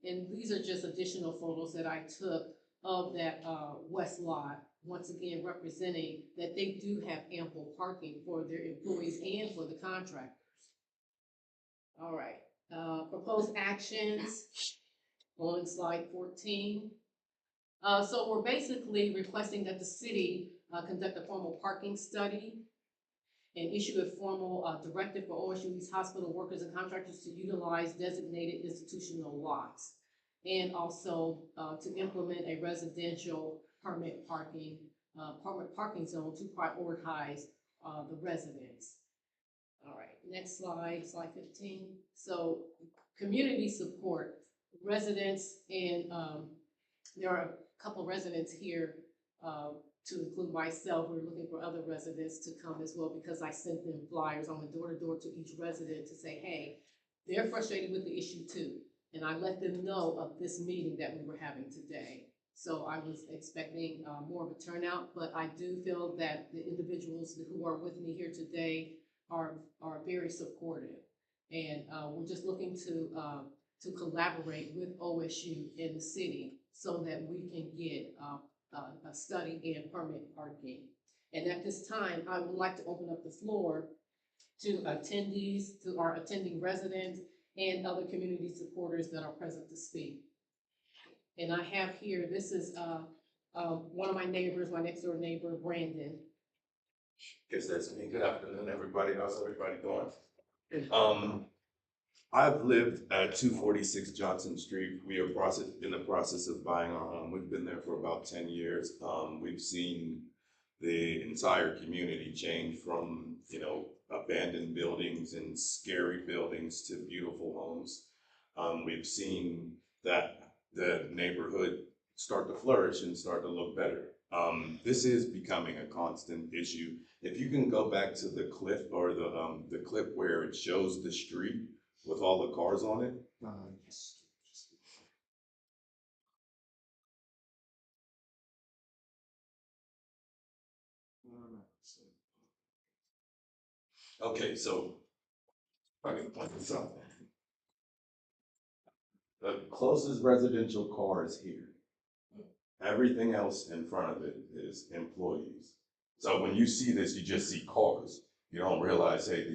And these are just additional photos that I took of that, west lot, once again representing that they do have ample parking for their employees and for the contractors. All right, proposed actions on slide 14. So we're basically requesting that the city conduct a formal parking study and issue a formal directive for OSU East Hospital workers and contractors to utilize designated institutional lots, and also to implement a residential permit parking zone to prioritize the residents. All right, next slide, slide 15. So community support, residents, and there are a couple residents here, to include myself. We're looking for other residents to come as well, because I sent them flyers. I went door to door to each resident to say, hey, they're frustrated with the issue too. And I let them know of this meeting that we were having today. So I was expecting more of a turnout, but I do feel that the individuals who are with me here today are very supportive. And we're just looking to collaborate with OSU in the city so that we can get a study and permit parking. And at this time, I would like to open up the floor to attendees, to our attending residents, and other community supporters that are present to speak. And I have here, this is one of my neighbors, my next door neighbor, Brandon. Guess that's me. Good afternoon, everybody. How's everybody doing? I've lived at 246 Johnson Street. We are in the process of buying our home. We've been there for about 10 years. We've seen the entire community change from, abandoned buildings and scary buildings to beautiful homes. We've seen that the neighborhood start to flourish and start to look better. This is becoming a constant issue. If you can go back to the clip or the clip where it shows the street with all the cars on it. Yes. Okay, so I can point this out. The closest residential car is here. Everything else in front of it is employees. So when you see this, you just see cars. You don't realize, hey,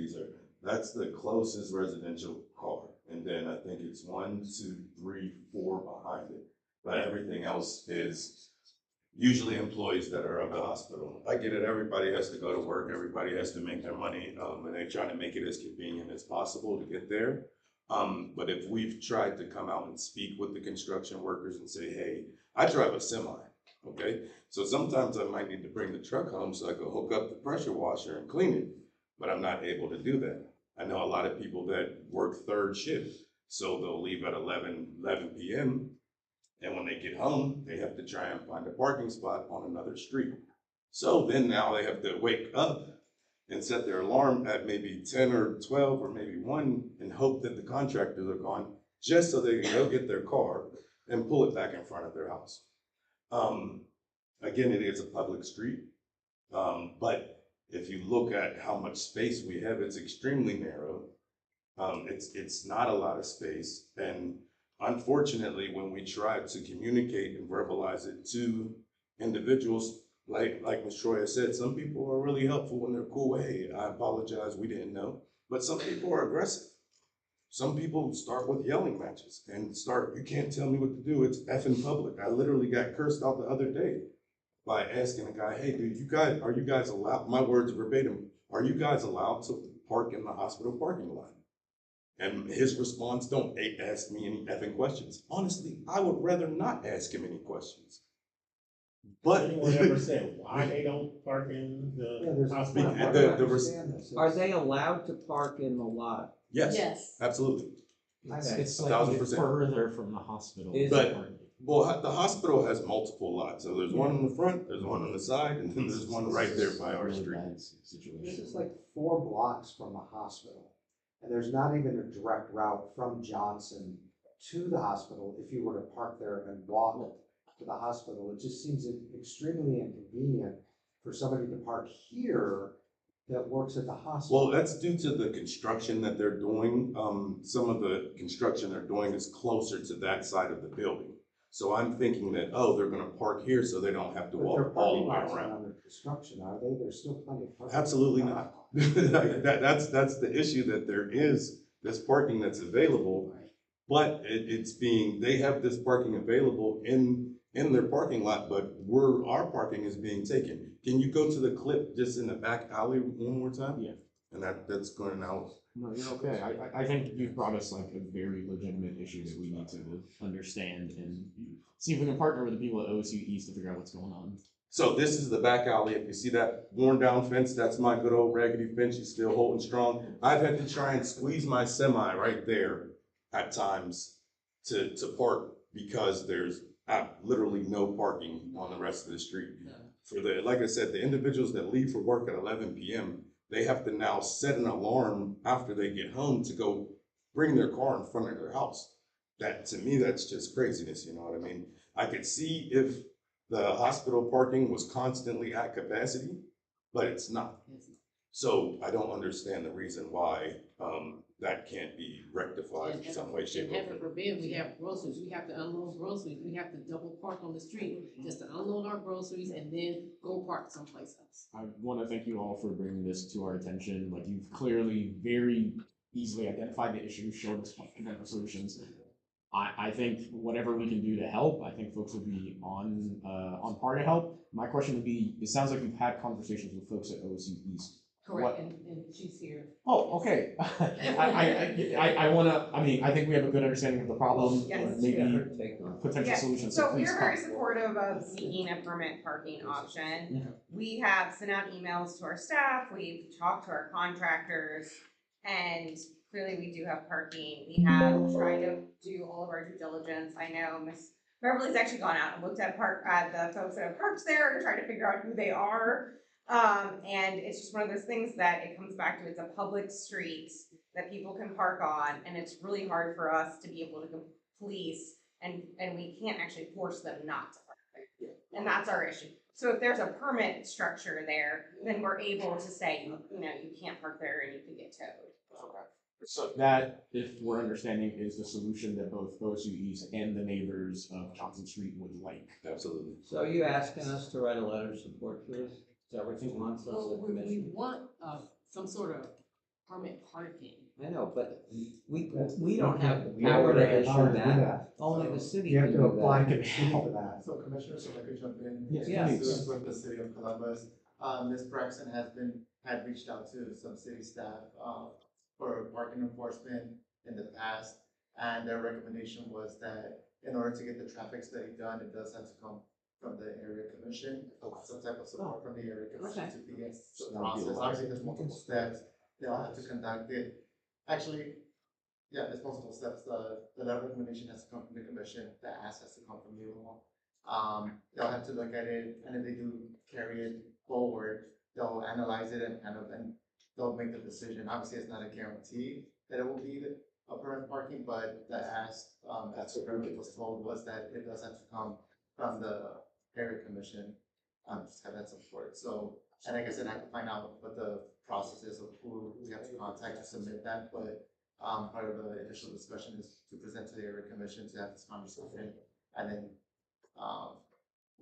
that's the closest residential car. And then I think it's 1, 2, 3, 4 behind it. But everything else is usually employees that are of the hospital. I get it, everybody has to go to work, everybody has to make their money, and they're trying to make it as convenient as possible to get there. But if we've tried to come out and speak with the construction workers and say, hey, I drive a semi, okay? So sometimes I might need to bring the truck home so I can hook up the pressure washer and clean it, but I'm not able to do that. I know a lot of people that work third shift, so they'll leave at 11 p.m. And when they get home, they have to try and find a parking spot on another street. So then now they have to wake up and set their alarm at maybe 10 or 12 or maybe 1 and hope that the contractors are gone just so they can go get their car and pull it back in front of their house. Again, it is a public street, but if you look at how much space we have, it's extremely narrow. It's not a lot of space. And unfortunately, when we try to communicate and verbalize it to individuals, like Ms. Troy said, some people are really helpful when they're cool. Hey, I apologize, we didn't know. But some people are aggressive. Some people start with yelling matches and you can't tell me what to do. It's effing public. I literally got cursed out the other day by asking a guy, hey, dude, are you guys allowed, my words verbatim, are you guys allowed to park in the hospital parking lot? And his response, don't ask me any effing questions. Honestly, I would rather not ask him any questions. But anyone ever said why they don't park in the hospital? Are they allowed to park in the lot? Yes, Yes. absolutely. It's 1,000%. further from the hospital. Well, the hospital has multiple lots. So there's one in the front, there's one on the side, and then there's one right there by our street. This is like 4 blocks from the hospital. And there's not even a direct route from Johnson to the hospital if you were to park there and walk to the hospital. It just seems extremely inconvenient for somebody to park here that works at the hospital. Well, that's due to the construction that they're doing. Some of the construction they're doing is closer to that side of the building. So I'm thinking that, oh, they're gonna park here so they don't have to But their walk all parking the way lots are around. under construction, are they? There's still plenty of parking. Absolutely not. That's the issue, that there is this parking that's available, but they have this parking available in their parking lot, but our parking is being taken. Can you go to the clip just in the back alley one more time? Yeah. And that's going out. No, you're okay. I think you've brought us like a very legitimate issue that we need to understand and see if we can partner with the people at OSU East to figure out what's going on. So this is the back alley. If you see that worn down fence, that's my good old raggedy fence. She's still holding strong. I've had to try and squeeze my semi right there at times to park because there's literally no parking on the rest of the street. Like I said, the individuals that leave for work at 11 p.m., they have to now set an alarm after they get home to go bring their car in front of their house. That, to me, that's just craziness, you know what I mean? I could see if the hospital parking was constantly at capacity, but it's not. So I don't understand the reason why that can't be rectified in some way, shape, or Heaven form. forbid, we have groceries, we have to unload groceries, we have to double park on the street just to unload our groceries and then go park someplace else. I want to thank you all for bringing this to our attention. Like, you've clearly very easily identified the issue, showed us potential solutions. I think whatever we can do to help, I think folks would be on par to help. My question would be, it sounds like you've had conversations with folks at OSU East. Correct, and she's here. Oh, okay. I wanna, I think we have a good understanding of the problem, Yes. maybe potential Yes. solutions. So please we're very come. supportive of seeking a permit parking option. We have sent out emails to our staff, we've talked to our contractors, and clearly we do have parking. We have tried to do all of our due diligence. I know Miss Beverly's actually gone out and looked at the folks that have parked there to try to figure out who they are. And it's just one of those things that it comes back to, it's a public street that people can park on, and it's really hard for us to be able to police, and we can't actually force them not to park there. And that's our issue. So if there's a permit structure there, then we're able to say, you can't park there and you can get towed. So that, if we're understanding, is the solution that both OSU East and the neighbors of Johnson Street would like. Absolutely. So are you asking us to write a letter of support for this? Is that what you want us Well, to we commission? want, some sort of permit parking. I know, but we don't have the We don't power to have the power issue to do that. Only the city You have can to do apply that. to the city for that. So Commissioner, so I could jump in. Yes, Yes. please. This with the city of Columbus. Ms. Braxton had reached out to some city staff, for parking enforcement in the past. And their recommendation was that in order to get the traffic study done, it does have to come from the area commission. Some type of support from the area commission to begin the process. Obviously, there's multiple steps. They'll have to conduct it. Actually, yeah, there's multiple steps. The recommendation has to come from the commission. The ask has to come from you all. They'll have to look at it, and if they do carry it forward, they'll analyze it and they'll make the decision. Obviously, it's not a guarantee that it will be a permanent parking, but the ask, as what was told, was that it does have to come from the area commission, just have that support. So, and like I said, I have to find out what the process is of who we have to contact to submit that, but part of the initial discussion is to present to the area commission to have this conversation, and then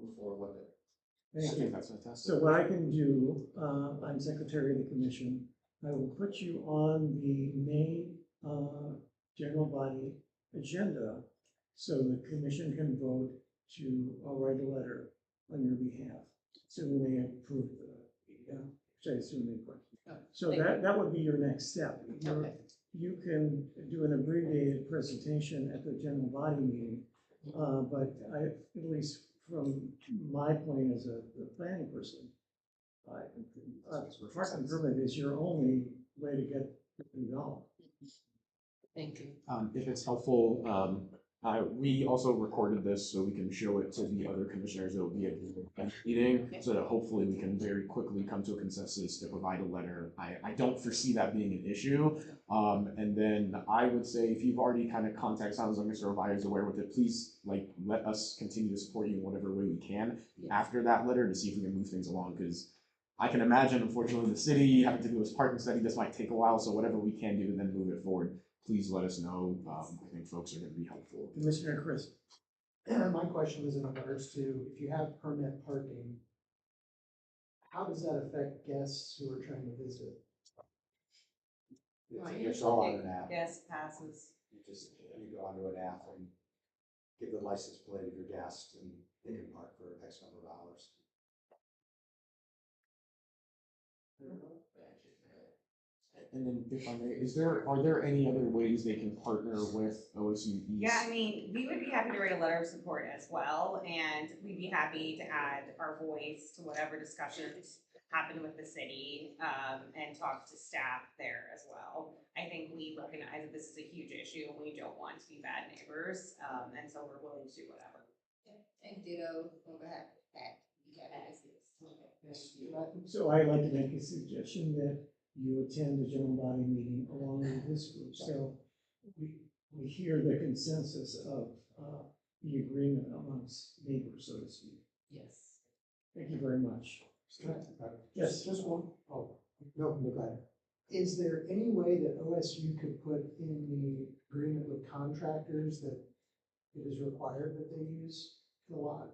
move forward with it. Thank I you. think that's fantastic. So what I can do, I'm secretary of the commission. I will put you on the May general body agenda so the commission can vote to write a letter on your behalf. So we may approve which I assume they put. So that would be your next step. You can do an abbreviated presentation at the general body meeting, but at least from my point as a planning person, parking permit is your only way to get involved. Thank you. If it's helpful, we also recorded this so we can show it to the other commissioners that will be at the meeting, so that hopefully we can very quickly come to a consensus to provide a letter. I don't foresee that being an issue. And then I would say, if you've already kind of contacted, sounds like Mr. Ovalle is aware with it, please let us continue to support you in whatever way we can after that letter to see if we can move things along, because I can imagine, unfortunately, the city having to do this parking study, this might take a while, so whatever we can do to then move it forward, please let us know. I think folks are gonna be helpful. Commissioner Chris. My question was in regards to if you have permit parking, how does that affect guests who are trying to visit? It's all on an app. Guest passes. You go onto an app and give the license plate of your guest and they can park for X number of hours. And then if I may, are there any other ways they can partner with OSU East? Yeah, I mean, we would be happy to write a letter of support as well, and we'd be happy to add our voice to whatever discussions happen with the city, and talk to staff there as well. I think we recognize that this is a huge issue and we don't want to be bad neighbors, and so we're willing to do whatever. And ditto, go ahead, So I'd like to make a suggestion that you attend the general body meeting along with this group, so we hear the consensus of, the agreement amongst neighbors, so to speak. Yes. Thank you very much. Yes, Just one. Oh, no, go ahead. Is there any way that OSU could put in the agreement with contractors that it is required that they use the lot?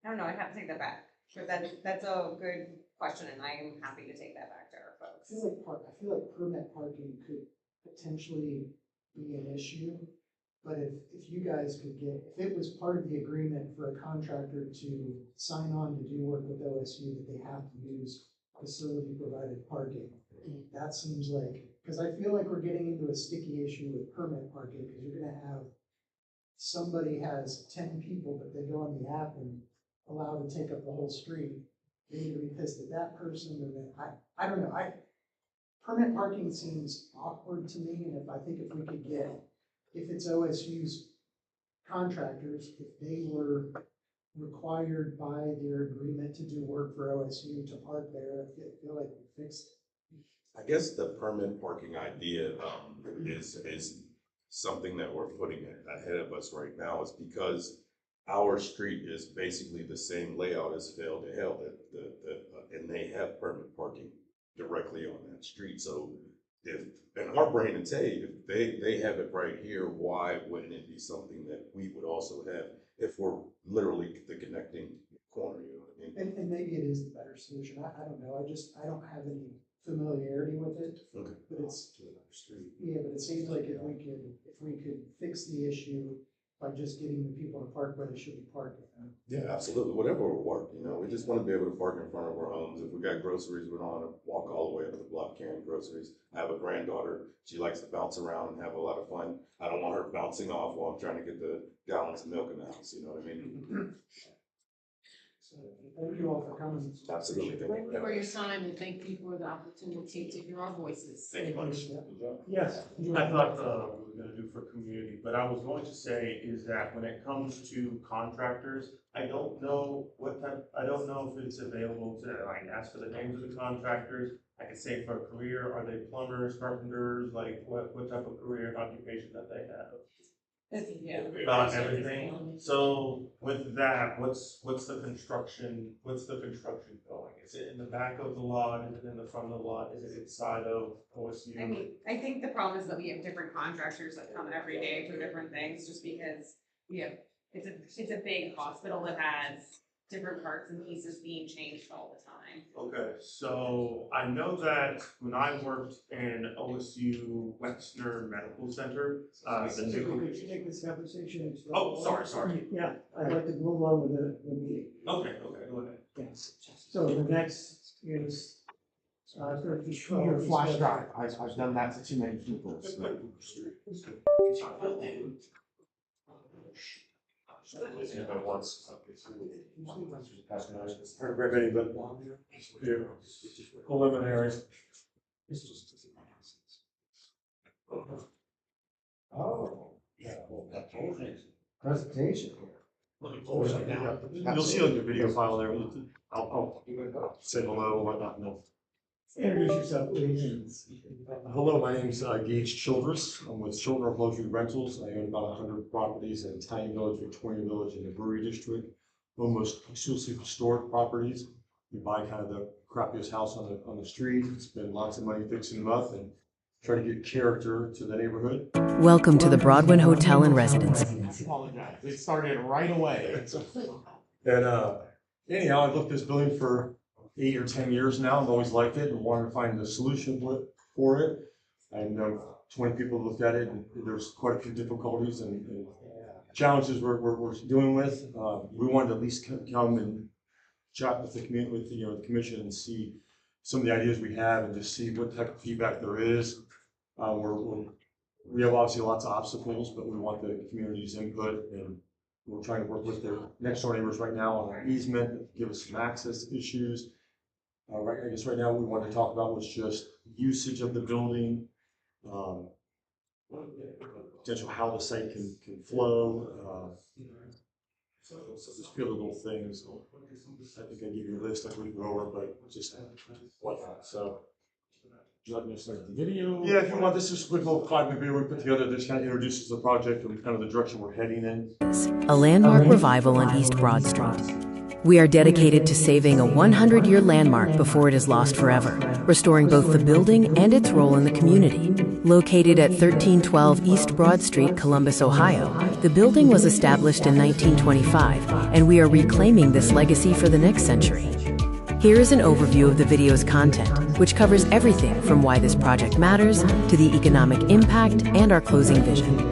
I don't know, I'd have to take that back, but that's a good question, and I am happy to take that back to our folks. I feel like permit parking could potentially be an issue, but if you guys could if it was part of the agreement for a contractor to sign on to do work with OSU, that they have to use facility provided parking, that seems like, because I feel like we're getting into a sticky issue with permit parking, because you're gonna have, somebody has 10 people, but they go on the app and allow to take up the whole street. They need to be pissed at that person, and then I don't know, permit parking seems awkward to me, and I think if we could if it's OSU's contractors, if they were required by their agreement to do work for OSU to park there, I feel like we fixed it. I guess the permanent parking idea, is something that we're putting ahead of us right now, is because our street is basically the same layout as Fail to Hell, and they have permanent parking directly on that street. So and our brain and say, if they have it right here, why wouldn't it be something that we would also have if we're literally the connecting corner, you know what I mean? And maybe it is the better solution, I don't know, I don't have any familiarity with it. Okay. But it's, yeah, but it seems like if we could fix the issue by just getting the people to park where they should be parking. Yeah, absolutely. Whatever will work, you know, we just want to be able to park in front of our homes. If we got groceries, we don't want to walk all the way up to the block carrying groceries. I have a granddaughter. She likes to bounce around and have a lot of fun. I don't want her bouncing off while I'm trying to get the gallons of milk in the house, you know what I mean? So thank you all for coming. Absolutely. Thank you for your time and thank you for the opportunity to hear our voices. Thank you much. Yes. I thought, we were gonna do for community, but I was going to say is that when it comes to contractors, I don't know if it's available to, like, ask for the names of the contractors. I could say for a career, are they plumbers, carpenters, like what type of career and occupation that they have? About everything. So with that, what's the construction going? Is it in the back of the lot? Is it in the front of the lot? Is it inside of OSU? I mean, I think the problem is that we have different contractors that come every day for different things, just because it's a big hospital that has different parts and pieces being changed all the time. Okay, so I know that when I worked in OSU Wexner Medical Center, the new. Could you take this conversation? Oh, sorry. Yeah, I'd like to move on with the meeting. Okay, go ahead. Yes. So the next is, Your flash drive, I've done that to too many people. Heard of everybody, but preliminary. Oh, yeah, presentation here. You'll see on your video file there. I'll say hello and whatnot. introduce yourself, please. Hello, my name is Gage Childress. I'm with Children of Luxury Rentals. I own about 100 properties in Italian Village, Victorian Village, and the Brewery District. Almost exclusively historic properties. We buy kind of the crappiest house on the street, spend lots of money fixing them up and try to get character to the neighborhood. Welcome to the Broadwin Hotel and Residence. I apologize, it started right away. And anyhow, I've looked at this building for 8 or 10 years now. I've always liked it and wanted to find a solution for it. I know 20 people looked at it, and there's quite a few difficulties and challenges we're dealing with. We wanted to at least come and chat with the community, with the commission, and see some of the ideas we have, and just see what type of feedback there is. We have obviously lots of obstacles, but we want the community's input, and we're trying to work with the next door neighbors right now on an easement, give us some access issues. I guess right now we want to talk about was just usage of the building, potential how the site can flow. So just feel the little things. I think I gave you a list. I wouldn't go over, but just whatnot. So. Would you like me to start the video? Yeah, if you want, this is a quick little 5-minute video we put together. This kind of introduces the project and kind of the direction we're heading in. A landmark revival on East Broad Street. We are dedicated to saving a 100-year landmark before it is lost forever, restoring both the building and its role in the community. Located at 1312 East Broad Street, Columbus, Ohio, the building was established in 1925, and we are reclaiming this legacy for the next century. Here is an overview of the video's content, which covers everything from why this project matters to the economic impact and our closing vision.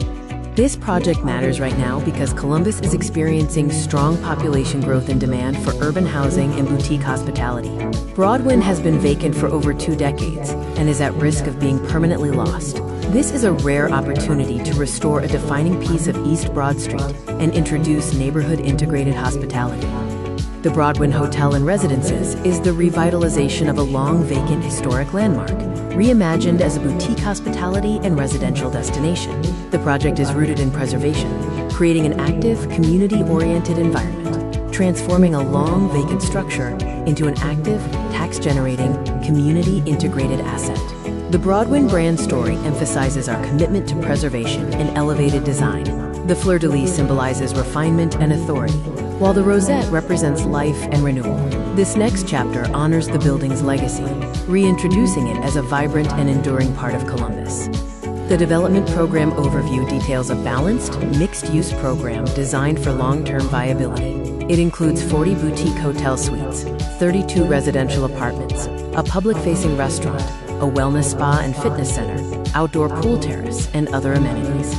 This project matters right now because Columbus is experiencing strong population growth and demand for urban housing and boutique hospitality. Broadwin has been vacant for over 2 decades and is at risk of being permanently lost. This is a rare opportunity to restore a defining piece of East Broad Street and introduce neighborhood integrated hospitality. The Broadwin Hotel and Residences is the revitalization of a long vacant historic landmark, reimagined as a boutique hospitality and residential destination. The project is rooted in preservation, creating an active, community-oriented environment, transforming a long vacant structure into an active, tax-generating, community-integrated asset. The Broadwin brand story emphasizes our commitment to preservation and elevated design. The fleur-de-lis symbolizes refinement and authority, while the rosette represents life and renewal. This next chapter honors the building's legacy, reintroducing it as a vibrant and enduring part of Columbus. The development program overview details a balanced, mixed-use program designed for long-term viability. It includes 40 boutique hotel suites, 32 residential apartments, a public-facing restaurant, a wellness spa and fitness center, outdoor pool terrace, and other amenities.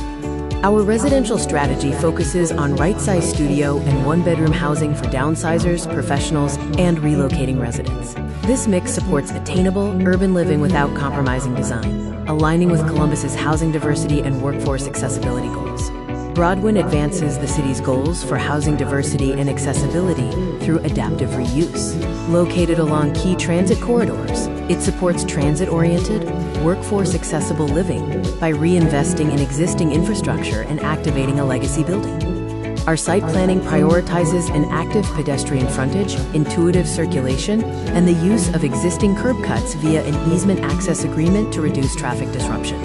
Our residential strategy focuses on right-size studio and 1-bedroom housing for downsizers, professionals, and relocating residents. This mix supports attainable, urban living without compromising design, aligning with Columbus's housing diversity and workforce accessibility goals. Broadwin advances the city's goals for housing diversity and accessibility through adaptive reuse. Located along key transit corridors, it supports transit-oriented, workforce-accessible living by reinvesting in existing infrastructure and activating a legacy building. Our site planning prioritizes an active pedestrian frontage, intuitive circulation, and the use of existing curb cuts via an easement access agreement to reduce traffic disruption.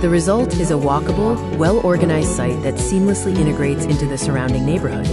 The result is a walkable, well-organized site that seamlessly integrates into the surrounding neighborhood.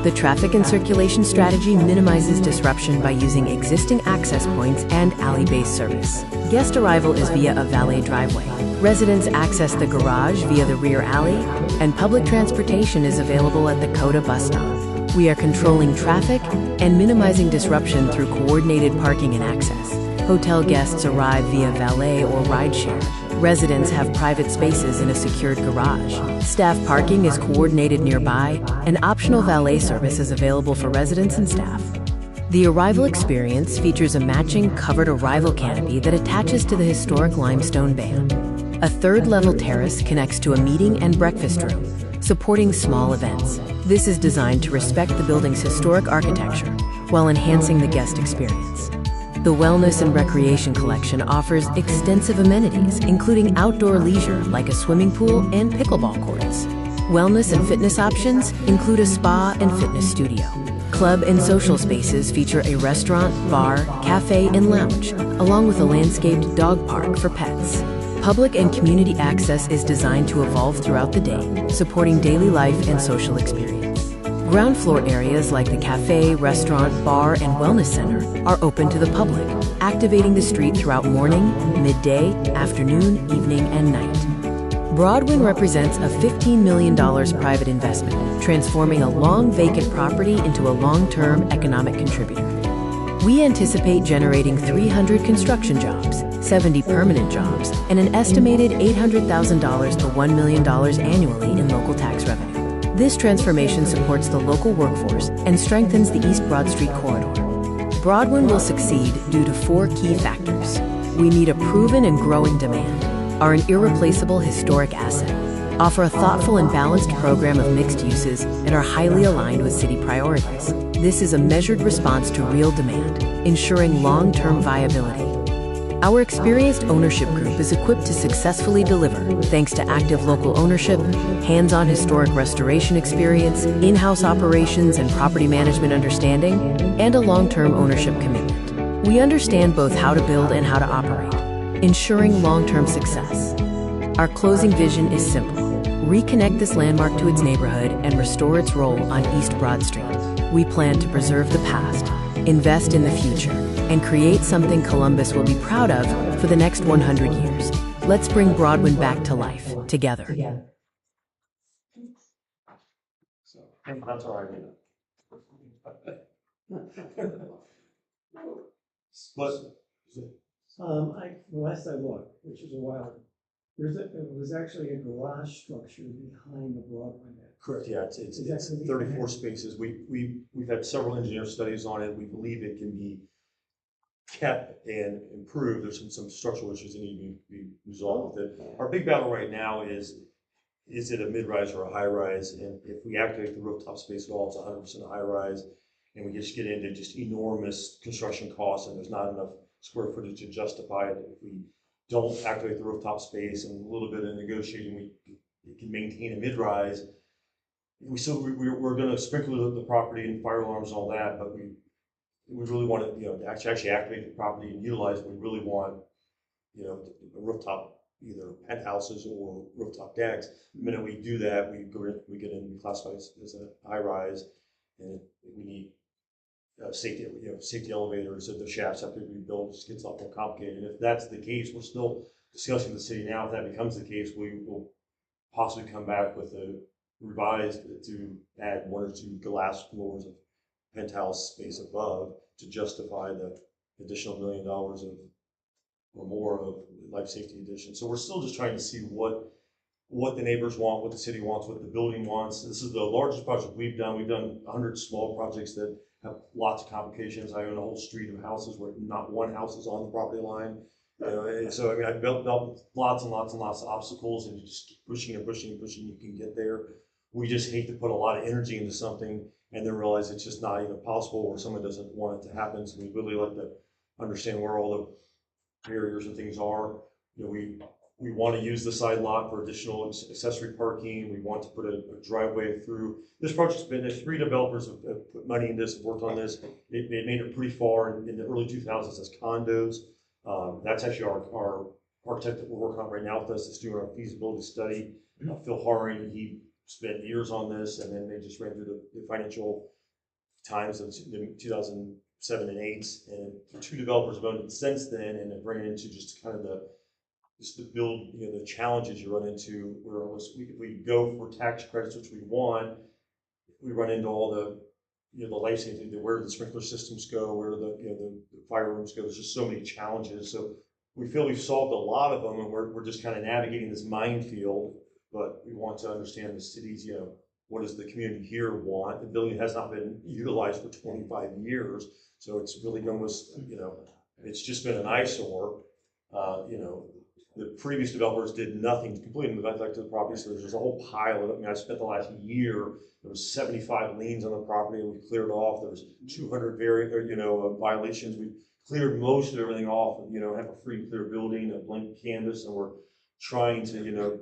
The traffic and circulation strategy minimizes disruption by using existing access points and alley-based service. Guest arrival is via a valet driveway. Residents access the garage via the rear alley, and public transportation is available at the Coda bus stop. We are controlling traffic and minimizing disruption through coordinated parking and access. Hotel guests arrive via valet or rideshare. Residents have private spaces in a secured garage. Staff parking is coordinated nearby, and optional valet service is available for residents and staff. The arrival experience features a matching covered arrival canopy that attaches to the historic limestone band. A 3rd-level terrace connects to a meeting and breakfast room, supporting small events. This is designed to respect the building's historic architecture while enhancing the guest experience. The Wellness and Recreation Collection offers extensive amenities, including outdoor leisure like a swimming pool and pickleball courts. Wellness and fitness options include a spa and fitness studio. Club and social spaces feature a restaurant, bar, cafe, and lounge, along with a landscaped dog park for pets. Public and community access is designed to evolve throughout the day, supporting daily life and social experience. Ground floor areas like the cafe, restaurant, bar, and wellness center are open to the public, activating the street throughout morning, midday, afternoon, evening, and night. Broadwind represents a $15 million private investment, transforming a long vacant property into a long-term economic contributor. We anticipate generating 300 construction jobs, 70 permanent jobs, and an estimated $800,000 to $1 million annually in local tax revenue. This transformation supports the local workforce and strengthens the East Broad Street corridor. Broadwind will succeed due to 4 key factors. We meet a proven and growing demand, are an irreplaceable historic asset, offer a thoughtful and balanced program of mixed uses, and are highly aligned with city priorities. This is a measured response to real demand, ensuring long-term viability. Our experienced ownership group is equipped to successfully deliver thanks to active local ownership, hands-on historic restoration experience, in-house operations and property management understanding, and a long-term ownership commitment. We understand both how to build and how to operate, ensuring long-term success. Our closing vision is simple: reconnect this landmark to its neighborhood and restore its role on East Broad Street. We plan to preserve the past, invest in the future, and create something Columbus will be proud of for the next 100 years. Let's bring Broadwind back to life together. That's all right. Last I looked, which was a while ago, it was actually a garage structure behind the Broadway. Correct, yeah, it's Is that gonna be 34 okay? spaces. We've had several engineer studies on it. We believe it can be kept and improved. There's some structural issues that need to be resolved with it. Our big battle right now is it a mid-rise or a high-rise? And if we activate the rooftop space at all, it's 100% a high-rise. And we just get into just enormous construction costs, and there's not enough square footage to justify it. If we don't activate the rooftop space and a little bit of negotiating, we can maintain a mid-rise. We're going to sprinkle the property and fire alarms and all that, but we really want to, to actually activate the property and utilize it. We really want, a rooftop, either penthouses or rooftop decks. The minute we do that, we get in, we classify as a high rise, and we need safety elevators, so the shafts have to be built. It just gets a lot more complicated. And if that's the case, we're still discussing with the city now. If that becomes the case, we will possibly come back with a revised to add 1 or 2 glass floors of penthouse space above to justify the additional $1 million or more of life safety addition. So we're still just trying to see what the neighbors want, what the city wants, what the building wants. This is the largest project we've done. We've done 100 small projects that have lots of complications. I own a whole street of houses where not one house is on the property line. And so I mean, I've built lots and lots and lots of obstacles, and you just keep pushing and pushing and pushing, you can get there. We just hate to put a lot of energy into something and then realize it's just not even possible, or someone doesn't want it to happen. So we really like to understand where all the barriers and things are. We want to use the side lot for additional accessory parking. We want to put a driveway through. This project's been, there's 3 developers have put money in this, worked on this. They made it pretty far in the early 2000s as condos. That's actually our architect that we're working on right now with us is doing our feasibility study. Phil Haring, he spent years on this, and then they just ran through the financial times of 2007 and 8, and 2 developers have owned it since then, and have ran into just kind of the build, the challenges you run into where if we go for tax credits, which we want, we run into all the the life safety, where the sprinkler systems go, where the fire rooms go. There's just so many challenges. So we feel we've solved a lot of them, and we're just kind of navigating this minefield. But we want to understand the city's, what does the community here want? The building has not been utilized for 25 years, so it's really almost, it's just been an eyesore. The previous developers did nothing to completely neglect the property, so there's just a whole pile of it. I mean, I spent the last year, there was 75 liens on the property, and we cleared off. There was 200 violations. We cleared most of everything off, have a free and clear building, a blank canvas, and we're trying to,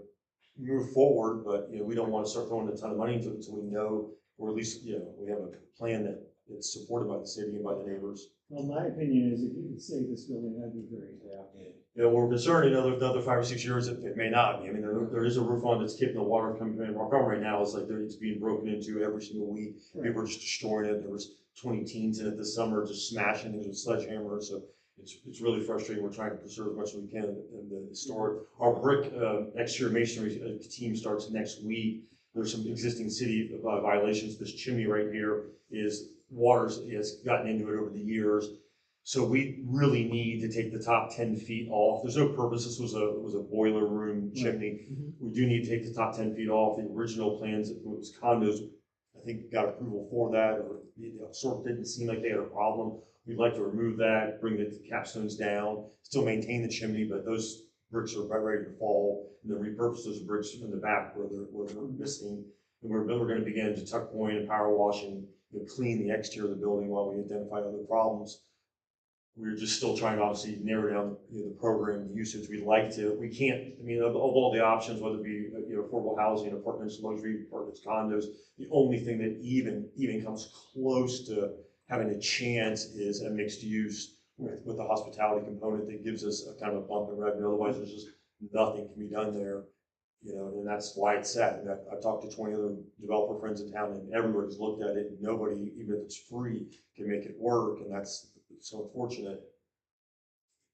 move forward, but, we don't want to start throwing a ton of money into it until we know, or at least, we have a plan that it's supported by the city and by the neighbors. Well, my opinion is if you could save this building, I'd be very happy. You know, we're concerned in another 5 or 6 years, it may not be. I mean, there is a roof on that's keeping the water coming in. Our problem right now is like it's being broken into every single week. People are just destroying it. There was 20 teens in it this summer, just smashing things with sledgehammers. So it's really frustrating. We're trying to preserve as much as we can and the store. Our brick exterior masonry team starts next week. There's some existing city violations. This chimney right here is has gotten into it over the years. So we really need to take the top 10 feet off. There's no purpose. This was a boiler room chimney. We do need to take the top 10 feet off. The original plans, it was condos, I think got approval for that, or sort of didn't seem like they had a problem. We'd like to remove that, bring the capstones down, still maintain the chimney, but those bricks are about ready to fall, and then repurpose those bricks in the back where they're missing. And we're going to begin to tuck point and power wash and clean the exterior of the building while we identify other problems. We're just still trying to obviously narrow down the program usage. We can't, I mean, of all the options, whether it be affordable housing, apartments, luxury apartments, condos, the only thing that even comes close to having a chance is a mixed use with a hospitality component that gives us a kind of a bump in revenue. Otherwise, there's just nothing can be done there. And that's why it's sad. And I've talked to 20 other developer friends in town, and everybody's looked at it, and nobody, even if it's free, can make it work, and that's so unfortunate.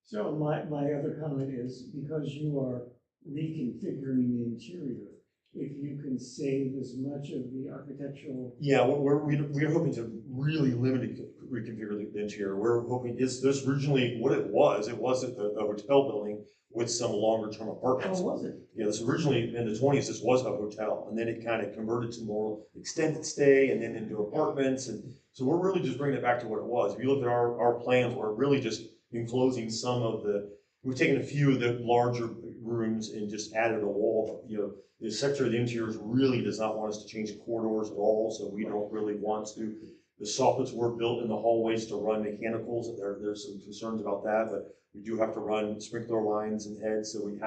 So my other comment is, because you are reconfiguring the interior, if you can save as much of the architectural. Yeah, we're hoping to really reconfigure the interior. We're hoping, this originally, what it was a hotel building with some longer term apartments. Oh, was it? Yeah, this originally in the 20s, this was a hotel, and then it kind of converted to more extended stay and then into apartments. And so we're really just bringing it back to what it was. If you look at our plans, we're really just enclosing we've taken a few of the larger rooms and just added a wall. The sector of the interiors really does not want us to change the corridors at all, so we don't really want to. The soffits were built in the hallways to run mechanicals. There's some concerns about that, but we do have to run sprinkler lines and heads, so we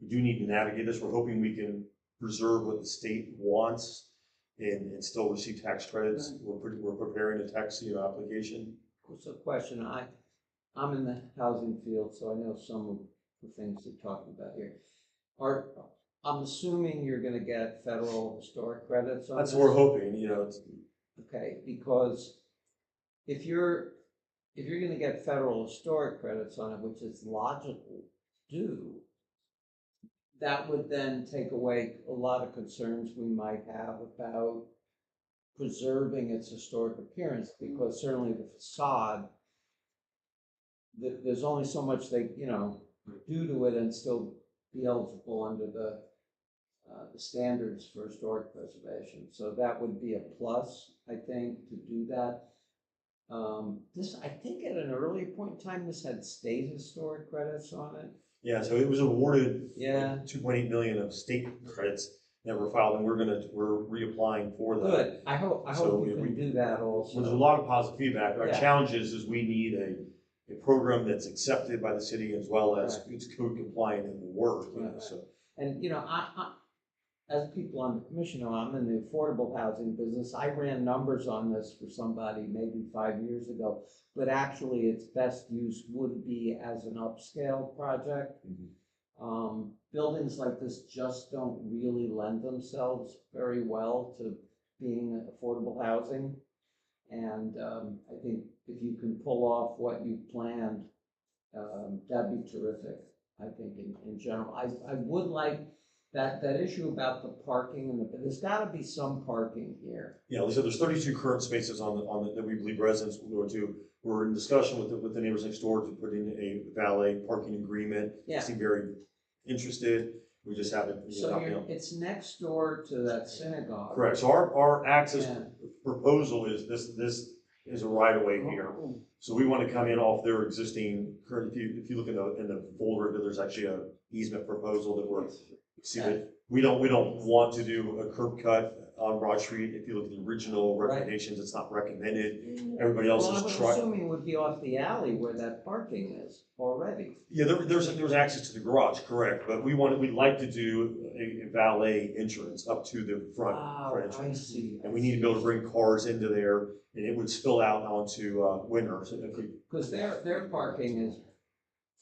do need to navigate this. We're hoping we can preserve what the state wants and still receive tax credits. We're preparing a tax application. So question, I'm in the housing field, so I know some of the things you're talking about here. I'm assuming you're gonna get federal historic credits on this? That's what we're hoping, Okay, because if you're gonna get federal historic credits on it, which is logical to do, that would then take away a lot of concerns we might have about preserving its historic appearance, because certainly the facade, there's only so much they, do to it and still be eligible under the standards for historic preservation. So that would be a plus, I think, to do that. I think at an earlier point in time, this had state historic credits on it. Yeah, so it was awarded Yeah. 2.8 million of state credits that were filed, and we're reapplying for that. Good. I hope you can do that also. There's a lot of positive feedback. Our Yeah. challenge is we need a program that's accepted by the city as well as it's code compliant and will work. So. And I as people on the commission know, I'm in the affordable housing business. I ran numbers on this for somebody maybe 5 years ago, but actually its best use would be as an upscale project. Buildings like this just don't really lend themselves very well to being affordable housing. And I think if you can pull off what you planned, that'd be terrific, I think, in general. I would like that issue about the parking, there's got to be some parking here. Yeah, Lisa, there's 32 current spaces on the that we believe residents will go to. We're in discussion with the neighbors next door to put in a valet parking agreement. Yeah. They seem very interested. We just haven't. So it's next door to that synagogue. Correct. So our access proposal is this is a right of way here. So we want to come in off their existing current. If you look in the folder, there's actually a easement proposal that we're see that we don't want to do a curb cut on Broad Street. If you look at the original recommendations, it's not recommended. Everybody else Well, I is was trying. assuming it would be off the alley where that parking is already. Yeah, there's access to the garage, correct, but we'd like to do a valet entrance up to the front Oh, entrance. I see. And we need to be able to bring cars into there, and it would spill out onto, Winter, so if we. Because their parking is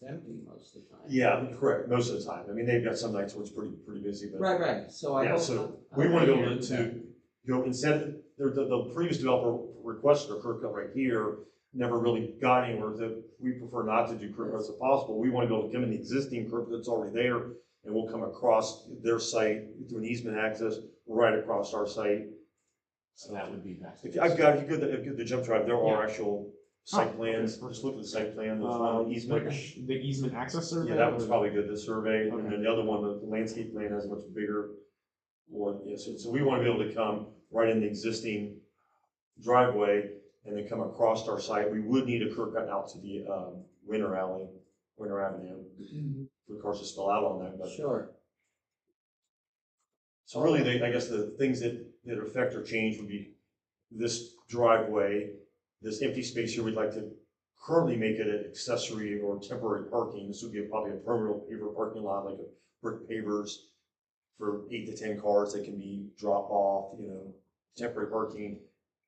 empty most of the time. Yeah, correct, most of the time. I mean, they've got some nights where it's pretty busy, but. Right, so I Yeah, hope. so we want to be able to go, instead, the previous developer requested a curb cut right here, never really got anywhere, that we prefer not to do curb cuts if possible. We want to be able to come in the existing curb that's already there, and we'll come across their site through an easement access, right across our site. So that would be best. If you go the jump drive, there are actual site plans, okay. just look at the site plan, there's one easement. The easement access survey? Yeah, that was probably good, the survey, and Okay. then the other one, the landscape plan has a much bigger one, yeah, so we wanna be able to come right in the existing driveway and then come across our site. We would need a curb cut out to the, Winter Avenue, for cars to spill out on that, but. Sure. So really, I guess the things that affect or change would be this driveway, this empty space here, we'd like to currently make it an accessory or temporary parking. This would be probably a permanent paver parking lot, like a brick pavers for 8 to 10 cars that can be drop off, temporary parking,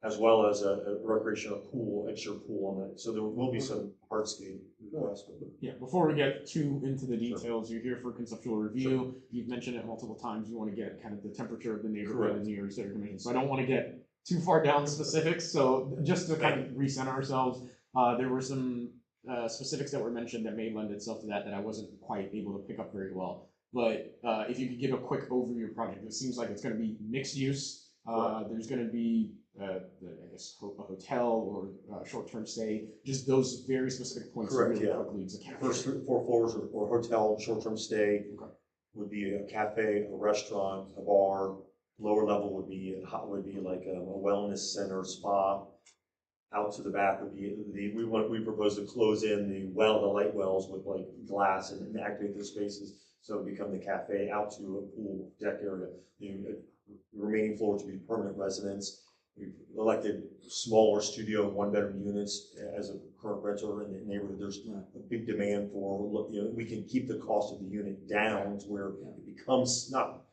as well as a recreational pool, extra pool on it. So there will be some hardscape requests. Yeah, before we get too into the details, you're here for conceptual review. Sure. You've mentioned it multiple times. You want to get kind of the temperature of the neighborhood Correct. and the areas that are coming. So I don't want to get too far down the specifics. So just to kind of recenter ourselves, there were some specifics that were mentioned that may lend itself to that I wasn't quite able to pick up very well. But if you could give a quick overview of the project, it seems like it's going to be mixed use. There's going to be I guess a hotel or short-term stay, just those very specific points. Correct, really yeah. quickly to capture. First 4 floors or hotel, short-term stay, Okay. would be a cafe, a restaurant, a bar. Lower level would be like a wellness center, spa. Out to the back would be we propose to close in the light wells with like glass and activate those spaces, so it would become the cafe out to a pool deck area. The remaining floors would be permanent residence. We've elected smaller studio 1-bedroom units as a current renter in the neighborhood. There's a big demand for, we can keep the cost of the unit down to where it becomes not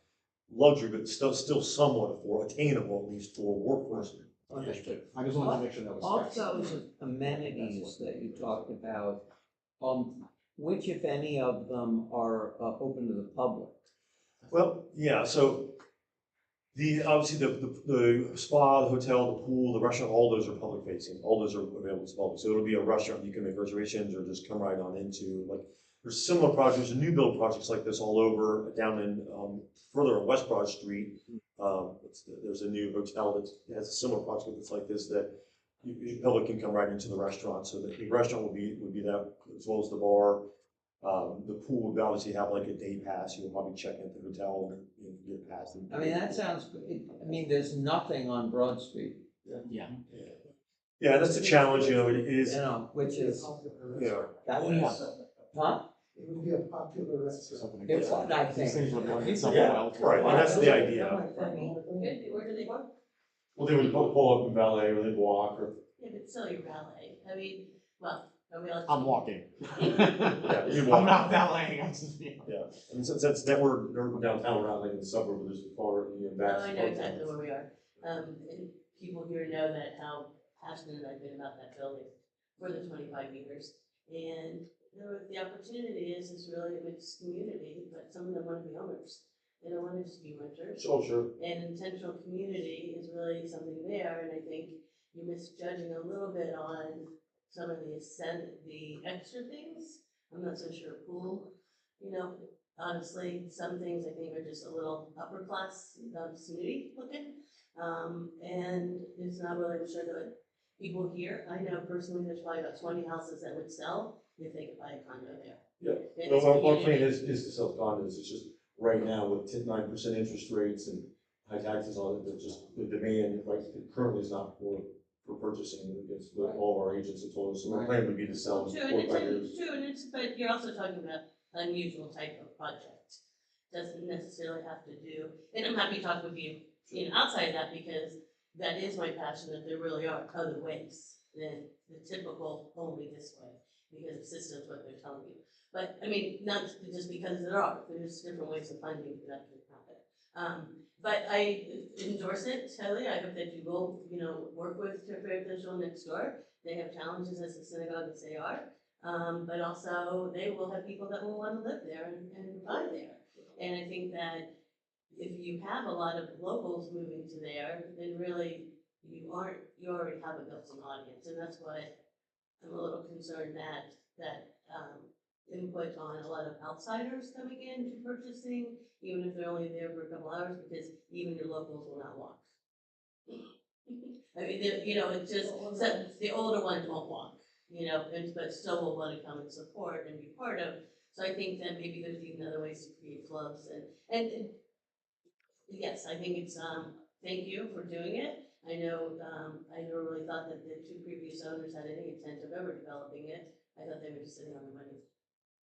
luxury, but still somewhat attainable, at least for workforce. Understood. I just wanted to make sure that was. Of those amenities that you talked about, which, if any of them, are open to the public? Well, yeah, so obviously the spa, the hotel, the pool, the restaurant, all those are public facing, all those are available to the public. So it'll be a restaurant you can make reservations or just come right on into. Like, there's similar projects, new build projects like this all over, down in, further on West Broad Street. There's a new hotel that has a similar project that's like this, that the public can come right into the restaurant. So the restaurant would be that, as well as the bar. The pool would obviously have like a day pass. You'll probably check into the hotel and get past. I mean, that sounds good. I mean, there's nothing on Broad Street. Yeah. Yeah, that's the challenge, it is. Which is, Yeah. that would, huh? It would be a popular restaurant. It would, I These things would think. lend itself Yeah, well to. right, and that's the idea. Good, where do they go? Well, they would pull up in valet, or they'd walk, or. Yeah, but still your ballet, I mean, well, are we all? I'm walking. Yeah, you I'm walk. not valeting. I'm just. Yeah, and since that's that we're downtown, we're not like in the suburb, but there's far back. Oh, I know exactly where we are. And people here know that how passionate I've been about that building for the 25 years. And the opportunity is really a mixed community, but some of them want to be owners. They don't want to just be renters. Oh, sure. And intentional community is really something there, and I think you're misjudging a little bit on some of the extra things. I'm not so sure pool, honestly, some things I think are just a little upper class, snooty looking. And it's not really sure that people here, I know personally, there's probably about 20 houses that would sell if they could buy a condo there. Yeah, And no, it's our community. plan is to sell condos. It's just right now with 9% interest rates and high taxes on it, there's just the demand, right, it currently is not for purchasing. It's what all of our agents have told us. So our plan would be to sell in True, 4 or 5 years. but you're also talking about unusual type of project. Doesn't necessarily have to do, and I'm happy to talk with you outside that, because that is my passion, that there really are other ways than the typical only this way, because the system's what they're telling you. But, I mean, not just because there's different ways of funding that can happen. But I endorse it, totally. I hope that you will, work with temporary official next door. They have challenges as a synagogue as they are. But also they will have people that will want to live there and buy there. And I think that if you have a lot of locals moving to there, then really you already have a built-in audience. And that's why I'm a little concerned that input on a lot of outsiders coming in to purchasing, even if they're only there for a couple hours, because even your locals will not walk. I mean, it's just, so the older ones won't walk, but still will want to come and support and be part of. So I think that maybe there's even other ways to create clubs and yes, I think it's, thank you for doing it. I know, I never really thought that the two previous owners had any intent of ever developing it. I thought they were just sitting on the money.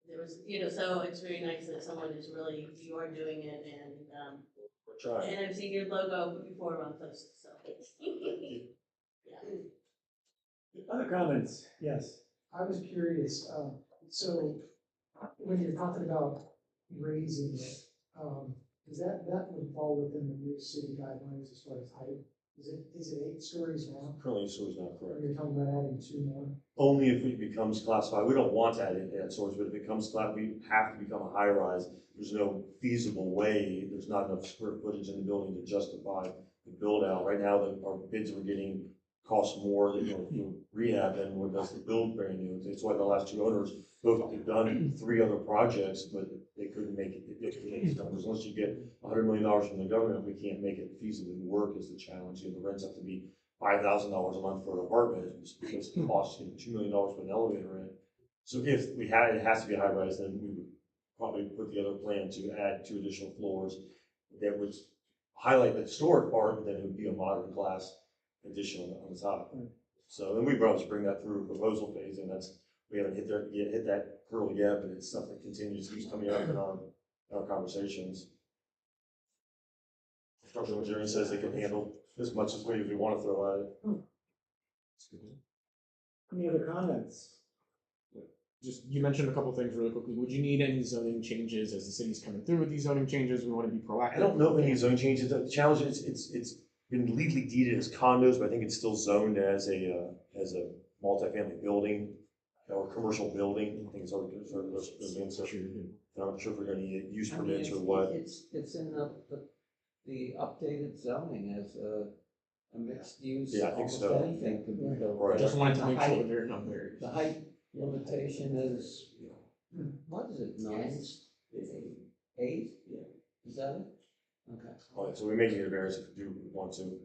There was, so it's very nice that someone is really, you are doing it, and We're trying. and I've seen your logo before on posts, so. Other comments? Yes. I was curious, so when you're talking about raising it, does that would fall within the new city guidelines as far as height? Is it 8 stories now? Currently, so is not Or correct. you're talking about adding 2 more? Only if it becomes classified. We don't want to add stores, but if it becomes class, we have to become a high rise. There's no feasible way, there's not enough square footage in the building to justify the build out. Right now, our bids we're getting cost more for rehab than what does to build brand new. It's why the last 2 owners both have done 3 other projects, but they couldn't make it. Because unless you get $100 million from the government, we can't make it feasibly work is the challenge. The rents have to be $5,000 a month for an apartment because it costs $2 million for an elevator in. So if it has to be a high rise, then we would probably put together a plan to add 2 additional floors that would highlight the historic part, but then it would be a modern class addition on the top. So then we probably bring that through proposal phase, and we haven't hit that hurdle yet, but it's something that continues to keep coming up in our conversations. Structural engineering says they can handle as much as we want to throw at it. Any other comments? Just, you mentioned a couple things really quickly. Would you need any zoning changes as the city's coming through with these zoning changes? We want to be proactive. I don't know if any zoning changes. The challenge is it's been legally deeded as condos, but I think it's still zoned as a multifamily building or commercial building. I think it's already I'm not sure if we're going to need use permits or what. It's in the updated zoning as a mixed use. Yeah, I think almost so. anything could be built. Right. Just wanted to make sure height- they're not very. The height limitation is, what is it, 9, 8? Yeah. Is that it? Okay. All right, so we may need a variance if we do want to.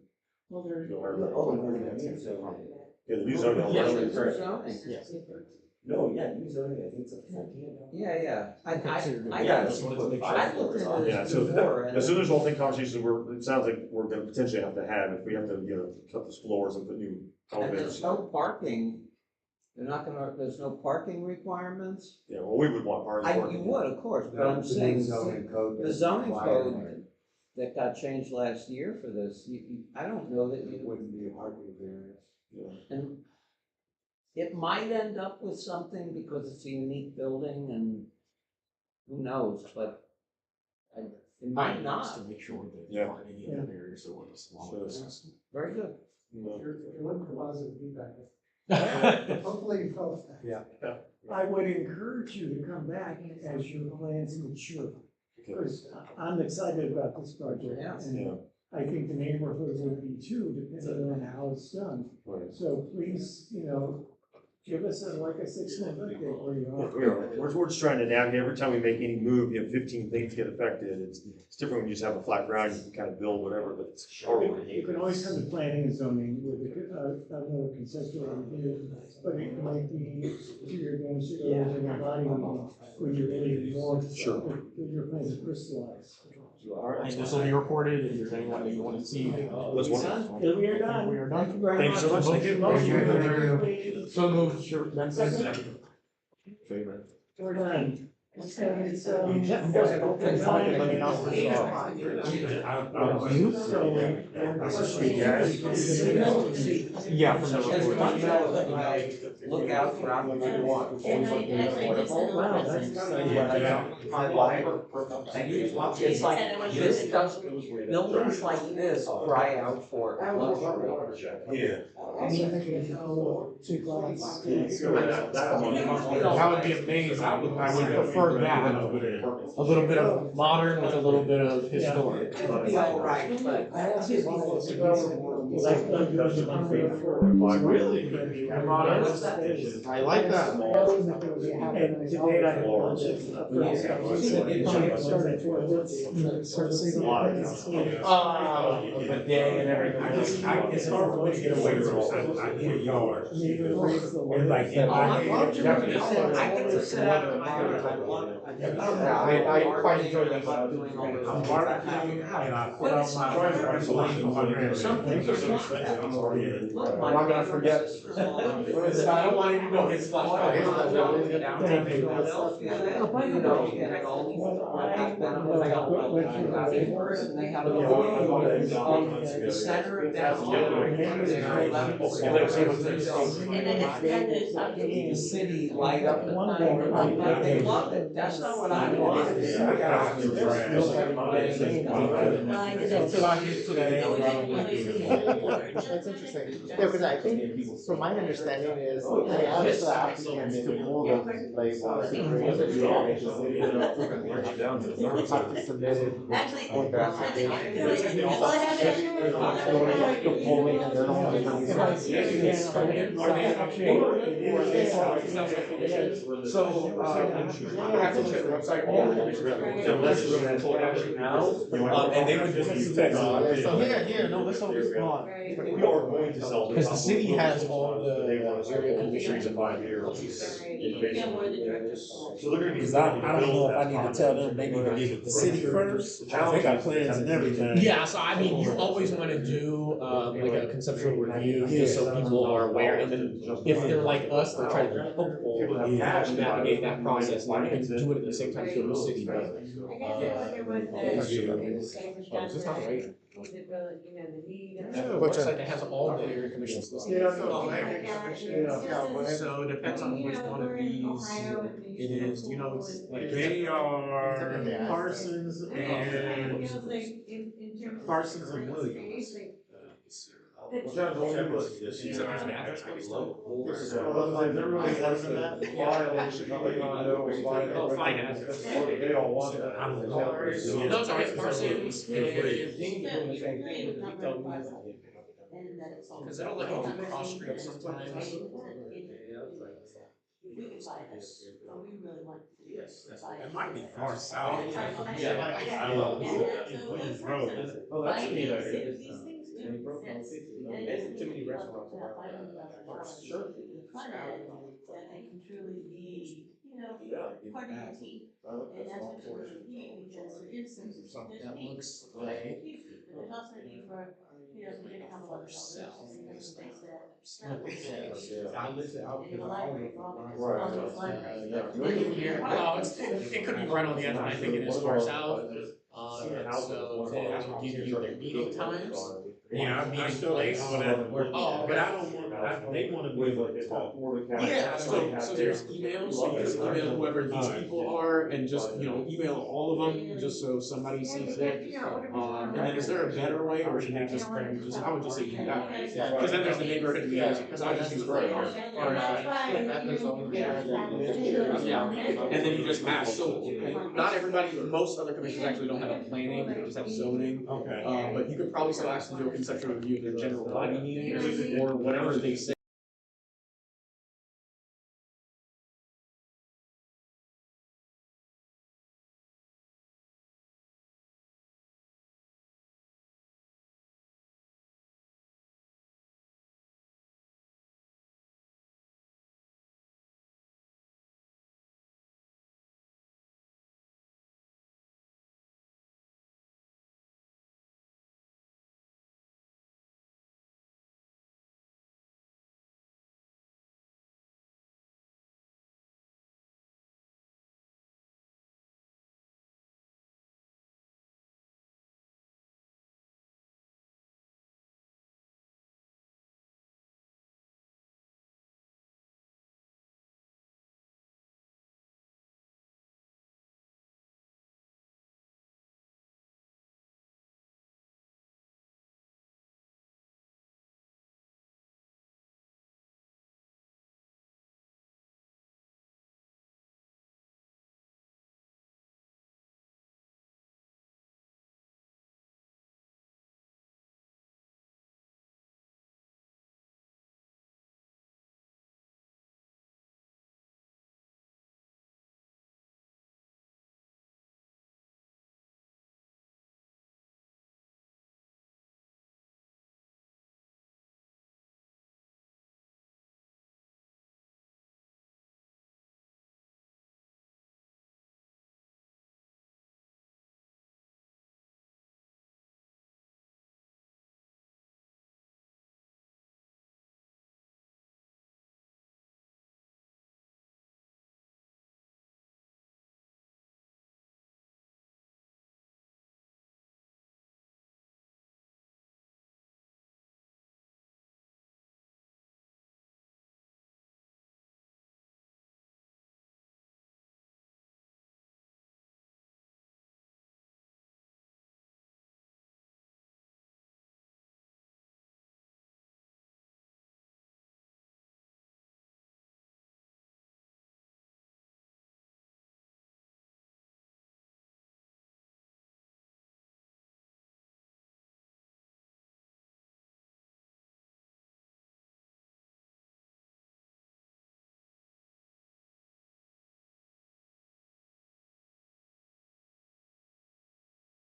Well, there. Go higher. Yeah, the new Yeah, zoning. yeah, There's zoning. Yes. No, yeah, new zoning, I think it's up to 14. Yeah. I Yeah, just wanted to make sure. I looked at Yeah, it so before. as soon as all the conversations it sounds like we're going to potentially have to have, if we have to, cut the floors and put new And elevators. there's no parking, there's no parking requirements? Yeah, well, we would want parking. You would, of course, but I'm The saying, zoning code. the doesn't zoning require code it. that got changed last year for this, I don't know that It you, wouldn't be a parking variance. Yeah. and it might end up with something because it's a unique building and who knows, but it might Just not. to make sure that Yeah. there aren't any other barriers or what's along with this. Very good. If you're looking for positive feedback, hopefully you felt that. Yeah. I would encourage you to come back as your plans mature. Because I'm excited about this project. Yeah. And Yeah. I think the neighborhood will be too, depending on how it's done. Right. So please, give us a 6-month update where you Yeah, are. we are. We're just trying to navigate. Every time we make any move, 15 things get affected. It's different when you just have a flat ground, you can kind of build whatever, but it's hard. You can always come to planning and zoning with another conceptual review, but it might be to your advantage to go to your body meeting when you're really more. Sure. When your plans are crystallized. All right. And this will be recorded, if there's anyone that you want to see. That's wonderful. And we are done. We are done. Thank you very Thank much. you so much. Thank you. Motion. So moved, sure, Benson. Favorite. We're done. It's let me know. Yeah, from the report. Look out for opportunities for affordable. Wow, that's My wife, it's like, this doesn't, buildings like this cry out for luxury. Yeah. I That would be amazing. I would prefer that. A little bit of modern with a little bit of historic. It would be all right, but Really? Modern. I like that. And today I had lunch at The day and everything. It's hard for me to get away from something. I need a yard. And like, I get to sit out in my yard, I love it. I quite enjoy that. Doing all those. I'm barbecuing and I put out my gasoline for my grandma. Some people want that. Look, I'm not gonna forget. I don't want him to know his flashlight. Downtown Philadelphia, you know, getting all these, and they have a view of the center of downtown. The city light up at night, they love it, that's not what I want. That's interesting. Yeah, because I think, from my understanding is, they asked the applicants to pull the labels. To submit it with the application. The polling and then all So, I have to check the website, all the and they would just use text. Yeah, no, that's always gone. We are going to sell. Because the city has all the area commissions and So they're gonna be. Because I don't know if I need to tell them they need to give it the city first. They got plans and everything. Yeah, so I mean, you always want to do like a conceptual review, just so people are aware, and then if they're like us, they're trying to be hopeful and navigate that process, and you can do it at the same time as the city. It's just not right. The website that has all the area commissions listed. So it depends on which one of these it is, you know, it's like. They are Parsons and Williams. Except there's an address gonna be low. Everybody has that violation. Oh, fine address. They all want that. I don't know. No, it's alright, Parsons because it'll let you do cross street sometimes. It might be far south. Yeah. I don't know. Williams Road. Oh, that's neat. Too many restaurants. Sure. That they can truly be, you know, part of the team. And that's what we're key, because there is some, there's needs. There's also a need for, you know, to get a couple of space that. It could be right on the edge, and I think it is far south. So they will give you their meeting times. Yeah, I still late on that. Oh, but I don't want, they want to be able to talk. Yeah, so there's emails, so you just email whoever these people are, and just, you know, email all of them, just so somebody sees it. And then is there a better way, or should they just, I would just say email that way, because then there's the neighborhood meetings, because I just use Gray. Yeah, and then you just ask, so, not everybody, most other commissions actually don't have a planning, they just have zoning. Okay. But you could probably still ask to do a conceptual review of their general body meetings, or whatever they say.